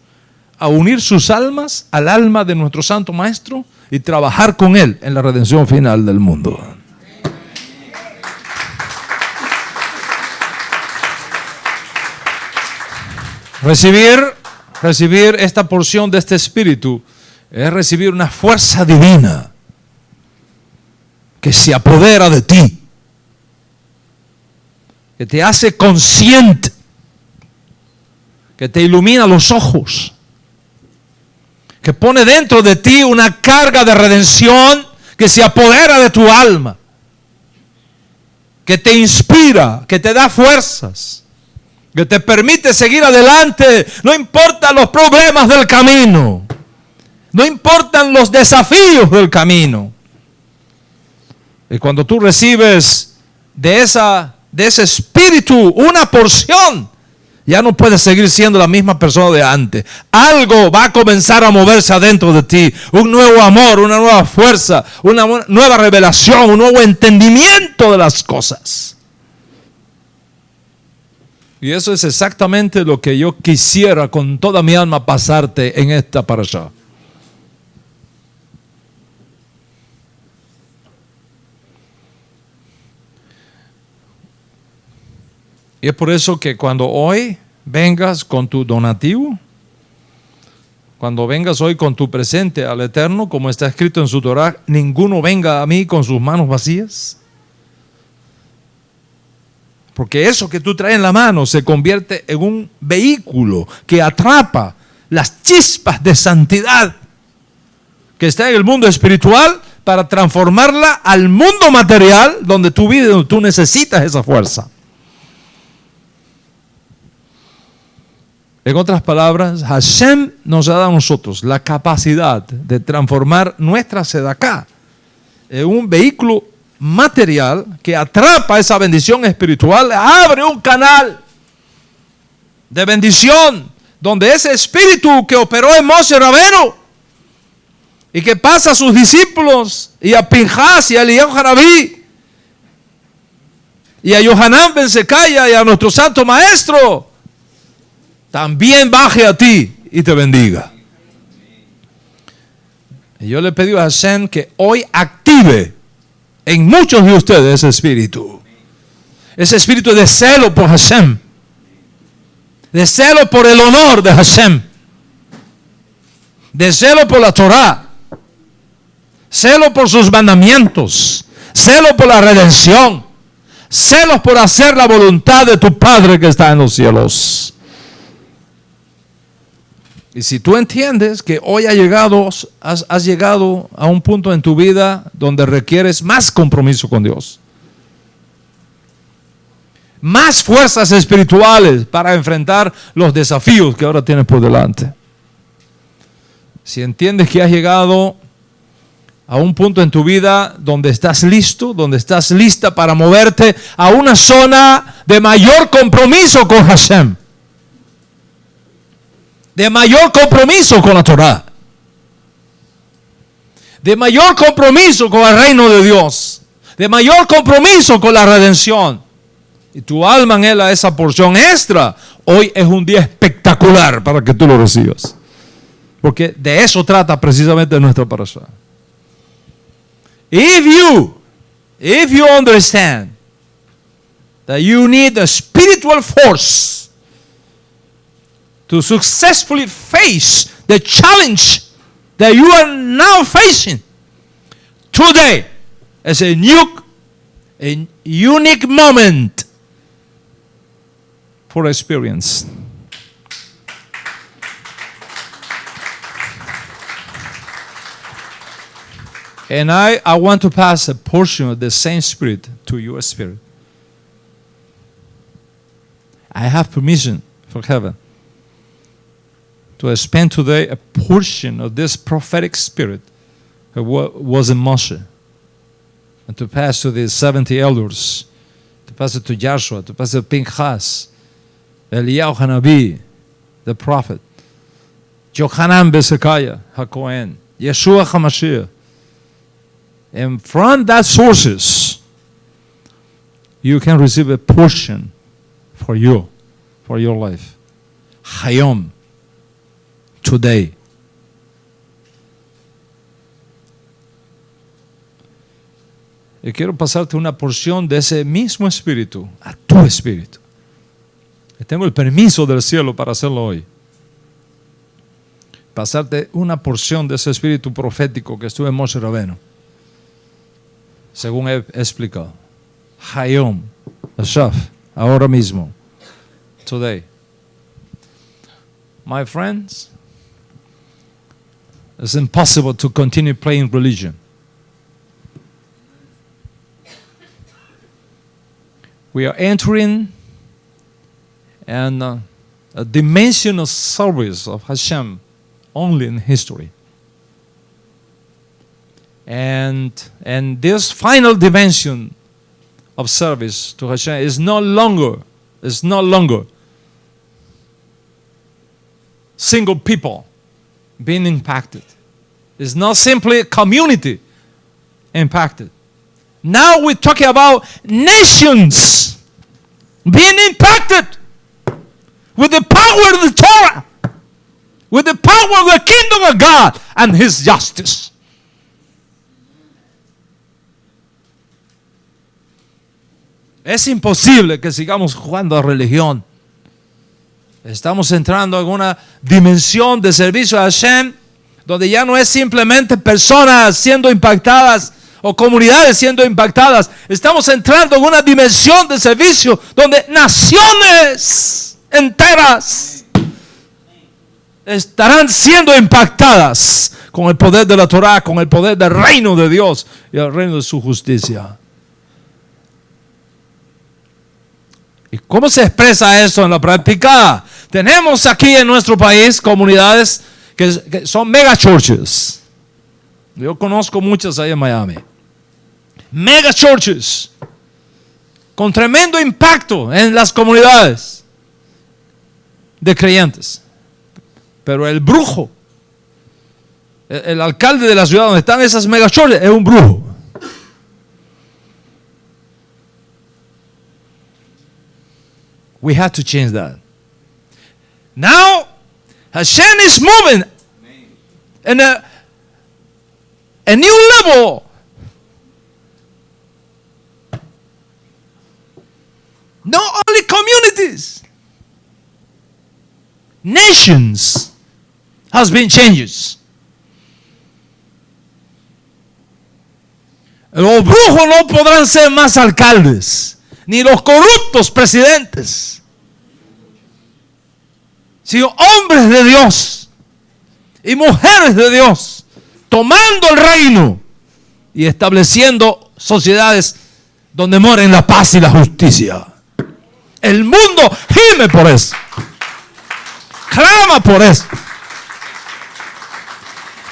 a unir sus almas al alma de nuestro Santo Maestro y trabajar con Él en la redención final del mundo. Recibir esta porción de este espíritu es recibir una fuerza divina que se apodera de ti, que te hace consciente, que te ilumina los ojos, que pone dentro de ti una carga de redención que se apodera de tu alma, que te inspira, que te da fuerzas, que te permite seguir adelante, no importan los problemas del camino, no importan los desafíos del camino. Y cuando tú recibes de ese espíritu una porción, ya no puedes seguir siendo la misma persona de antes. Algo va a comenzar a moverse adentro de ti. Un nuevo amor, una nueva fuerza, una nueva revelación, un nuevo entendimiento de las cosas. Y eso es exactamente lo que yo quisiera con toda mi alma pasarte en esta parashá. Y es por eso que cuando hoy vengas con tu donativo, cuando vengas hoy con tu presente al Eterno, como está escrito en su Torah, ninguno venga a mí con sus manos vacías. Porque eso que tú traes en la mano se convierte en un vehículo que atrapa las chispas de santidad que está en el mundo espiritual para transformarla al mundo material donde tú vives, donde tú necesitas esa fuerza. En otras palabras, Hashem nos ha dado a nosotros la capacidad de transformar nuestra sedaká en un vehículo material que atrapa esa bendición espiritual, abre un canal de bendición donde ese espíritu que operó en Moshe Rabbeinu y que pasa a sus discípulos y a Pinjas y a Eliyahu Hanabí y a Yohanan ben Zakaya y a nuestro Santo Maestro, también baje a ti y te bendiga. Y yo le pedí a Hashem que hoy active en muchos de ustedes ese espíritu de celo por Hashem, de celo por el honor de Hashem, de celo por la Torah, celo por sus mandamientos, celo por la redención, celos por hacer la voluntad de tu Padre que está en los cielos. Y si tú entiendes que hoy has llegado a un punto en tu vida donde requieres más compromiso con Dios, más fuerzas espirituales para enfrentar los desafíos que ahora tienes por delante. Si entiendes que has llegado a un punto en tu vida donde estás listo, donde estás lista para moverte a una zona de mayor compromiso con Hashem, de mayor compromiso con la Torah, de mayor compromiso con el reino de Dios, de mayor compromiso con la redención, y tu alma anhela esa porción extra, hoy es un día espectacular para que tú lo recibas. Porque de eso trata precisamente nuestra parasha. If you understand that you need a spiritual force to successfully face the challenge that you are now facing, today is a unique moment for experience. And I want to pass a portion of the same Spirit to your spirit. I have permission from heaven to spend today a portion of this prophetic spirit that was in Moshe, and to pass to the 70 elders, to pass it to Joshua, to pass it to Pinchas, Eliyahu Hanabi, the prophet, Yochanan Besekiah HaKohen, Yeshua HaMashiach. And from that sources, you can receive a portion for you, for your life. Hayom, today. Y quiero pasarte una porción de ese mismo espíritu a tu espíritu. Y tengo el permiso del cielo para hacerlo hoy. Pasarte una porción de ese espíritu profético que estuvo en Moshe Rabbeinu, según he explicado. Hayom, Ashaf, ahora mismo, today. My friends, it's impossible to continue playing religion. We are entering a dimension of service of Hashem only in history. And this final dimension of service to Hashem is no longer single people being impacted. It's not simply community impacted. Now we're talking about nations being impacted with the power of the Torah, with the power of the kingdom of God and His justice. Es imposible que sigamos jugando a religión. Estamos entrando en una dimensión de servicio a Hashem donde ya no es simplemente personas siendo impactadas o comunidades siendo impactadas. Estamos entrando en una dimensión de servicio donde naciones enteras estarán siendo impactadas con el poder de la Torah, con el poder del reino de Dios y el reino de su justicia. ¿Y cómo se expresa eso en la práctica? Tenemos aquí en nuestro país comunidades que son mega churches. Yo conozco muchas ahí en Miami. Mega churches con tremendo impacto en las comunidades de creyentes. Pero el brujo, el alcalde de la ciudad donde están esas mega churches, es un brujo. We have to change that. Now, Hashem is moving in a new level. Not only communities, nations has been changed. Los brujos no podrán ser más alcaldes, ni los corruptos presidentes, sino hombres de Dios y mujeres de Dios, tomando el reino y estableciendo sociedades donde moren la paz y la justicia. El mundo gime por eso, clama por eso.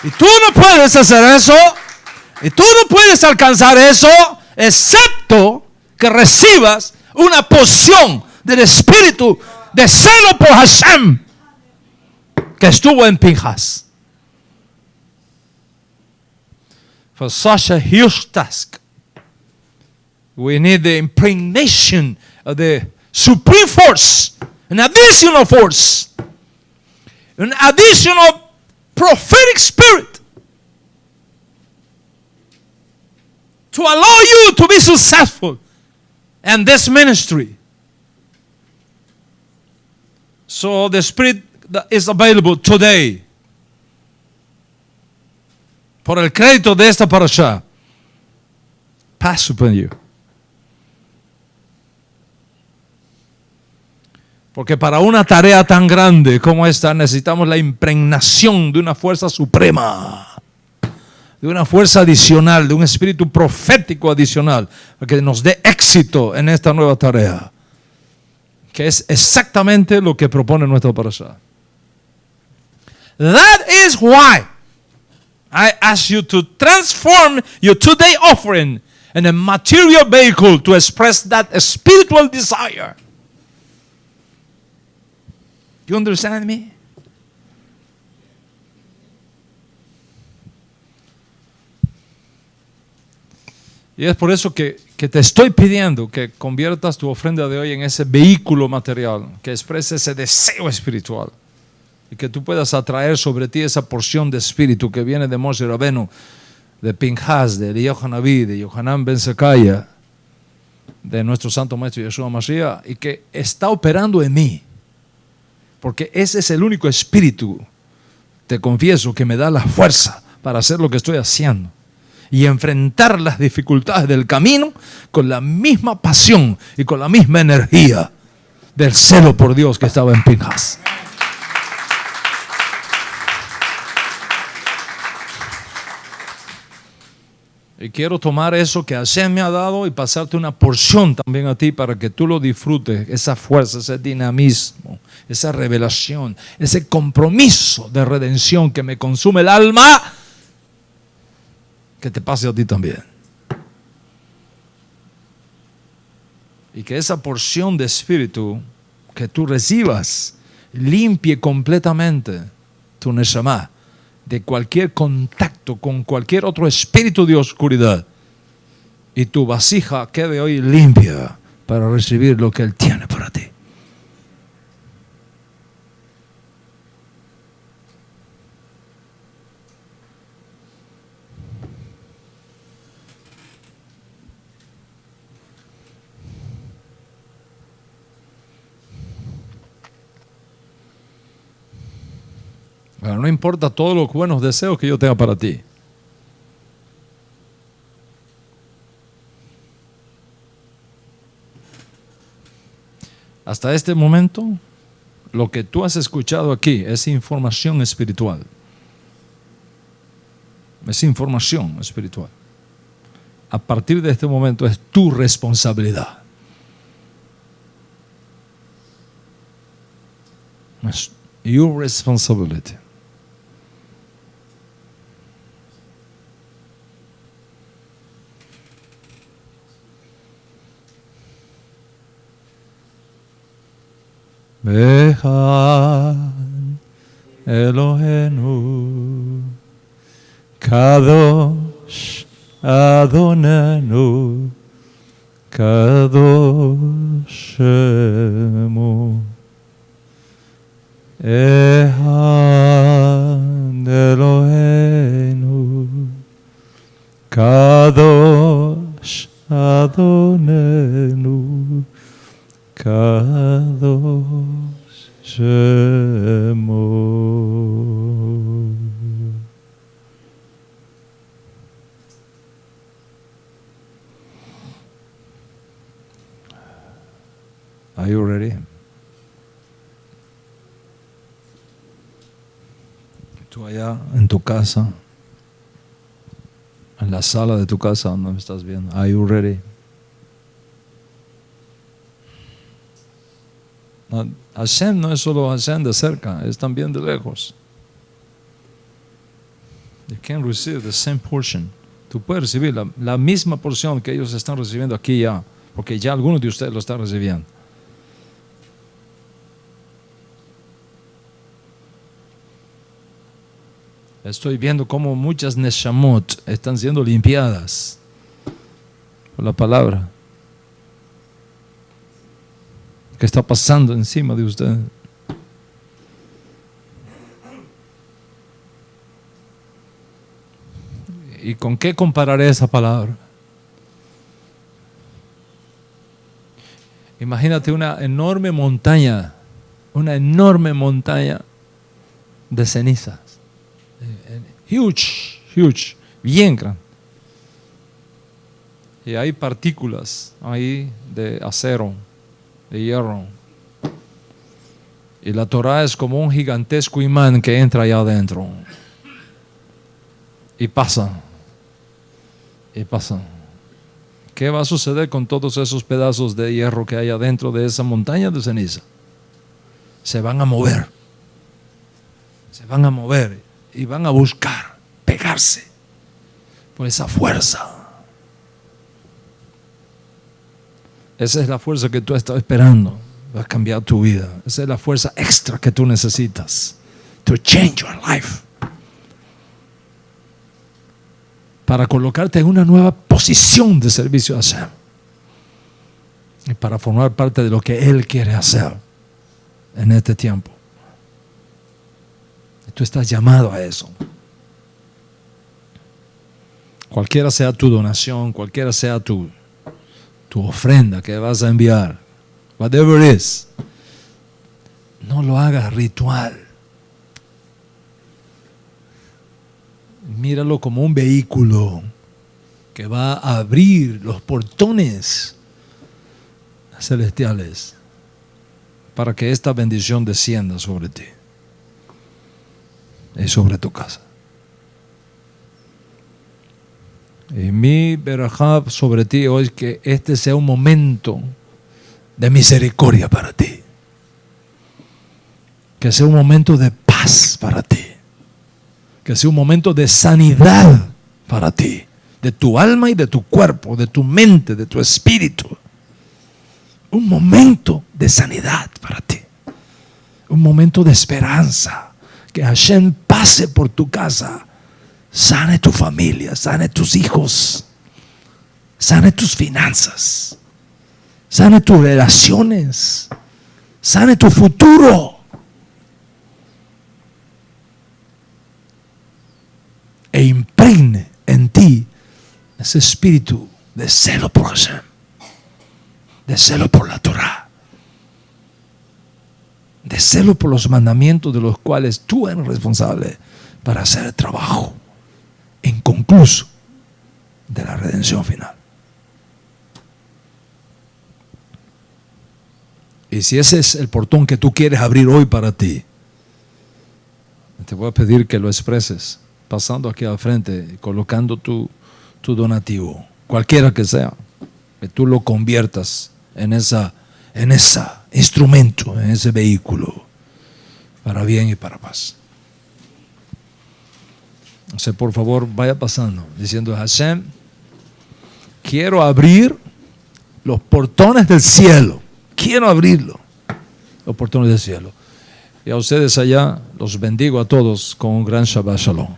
Y tú no puedes hacer eso, y tú no puedes alcanzar eso, excepto que recibas una porción del espíritu de celo por Hashem que estuvo en Pinhas. For such a huge task, we need the impregnation of the supreme force, an additional force, an additional prophetic spirit to allow you to be successful in this ministry. So the spirit that is available today, por el crédito de esta parasha, pass upon you. Porque para una tarea tan grande como esta necesitamos la impregnación de una fuerza suprema, de una fuerza adicional, de un espíritu profético adicional, para que nos dé éxito en esta nueva tarea, que es exactamente lo que propone nuestra parasha. That is why I ask you to transform your today offering in a material vehicle to express that spiritual desire. You understand me? Y es por eso que te estoy pidiendo que conviertas tu ofrenda de hoy en ese vehículo material, que exprese ese deseo espiritual y que tú puedas atraer sobre ti esa porción de espíritu que viene de Moshe Rabenu, de Pinhas, de Eliyahu Hanaví, de Yohanan Ben Zakaya, de nuestro Santo Maestro Yeshua Mashiach, y que está operando en mí. Porque ese es el único espíritu, te confieso, que me da la fuerza para hacer lo que estoy haciendo y enfrentar las dificultades del camino con la misma pasión y con la misma energía del celo por Dios que estaba en Pinhas. Y quiero tomar eso que Hashem me ha dado y pasarte una porción también a ti para que tú lo disfrutes, esa fuerza, ese dinamismo, esa revelación, ese compromiso de redención que me consume el alma, que te pase a ti también. Y que esa porción de espíritu que tú recibas limpie completamente tu neshama de cualquier contacto con cualquier otro espíritu de oscuridad, y tu vasija quede hoy limpia para recibir lo que Él tiene para ti. Bueno, no importa todos los buenos deseos que yo tenga para ti. Hasta este momento, lo que tú has escuchado aquí es información espiritual. Es información espiritual. A partir de este momento es tu responsabilidad. Es your responsibility. Echad Eloheinu Kadosh Adonenu Kadosh Shemu Echad Eloheinu Kadosh Adonenu Kadosh Shemo. Are you ready? Tú allá en tu casa, en la sala de tu casa donde me estás viendo. Are you ready? No, Hashem no es solo Hashem de cerca, es también de lejos. You can receive the same portion. Tú puedes recibir la misma porción que ellos están recibiendo aquí ya, porque ya algunos de ustedes lo están recibiendo. Estoy viendo cómo muchas neshamot están siendo limpiadas por la palabra. ¿Qué está pasando encima de usted? ¿Y con qué compararé esa palabra? Imagínate una enorme montaña de cenizas. Huge, bien grande. Y hay partículas ahí de acero, de hierro. Y la Torah es como un gigantesco imán que entra allá adentro. Y pasa. ¿Qué va a suceder con todos esos pedazos de hierro que hay adentro de esa montaña de ceniza? Se van a mover. Y van a buscar pegarse por esa fuerza. Esa es la fuerza que tú estás esperando. Va a cambiar tu vida. Esa es la fuerza extra que tú necesitas. To change your life. Para colocarte en una nueva posición de servicio a Hashem. Y para formar parte de lo que Él quiere hacer en este tiempo. Tú estás llamado a eso. Cualquiera sea tu donación, cualquiera sea tu ofrenda que vas a enviar, whatever it is, no lo hagas ritual. Míralo como un vehículo que va a abrir los portones celestiales para que esta bendición descienda sobre ti y sobre tu casa. Y mi berajá sobre ti hoy es que este sea un momento de misericordia para ti. Que sea un momento de paz para ti. Que sea un momento de sanidad para ti. De tu alma y de tu cuerpo, de tu mente, de tu espíritu. Un momento de sanidad para ti. Un momento de esperanza. Que Hashem pase por tu casa. Sane tu familia, sane tus hijos, sane tus finanzas, sane tus relaciones, sane tu futuro. E impregne en ti ese espíritu de celo por Hashem, de celo por la Torah, de celo por los mandamientos de los cuales tú eres responsable para hacer el trabajo inconcluso de la redención final. Y si ese es el portón que tú quieres abrir hoy para ti, te voy a pedir que lo expreses pasando aquí al frente, colocando tu donativo, cualquiera que sea, que tú lo conviertas en ese instrumento, en ese vehículo, para bien y para paz. O sea, por favor, vaya pasando, diciendo: Hashem, quiero abrir los portones del cielo. Quiero abrirlo, los portones del cielo. Y a ustedes allá, los bendigo a todos con un gran Shabbat Shalom.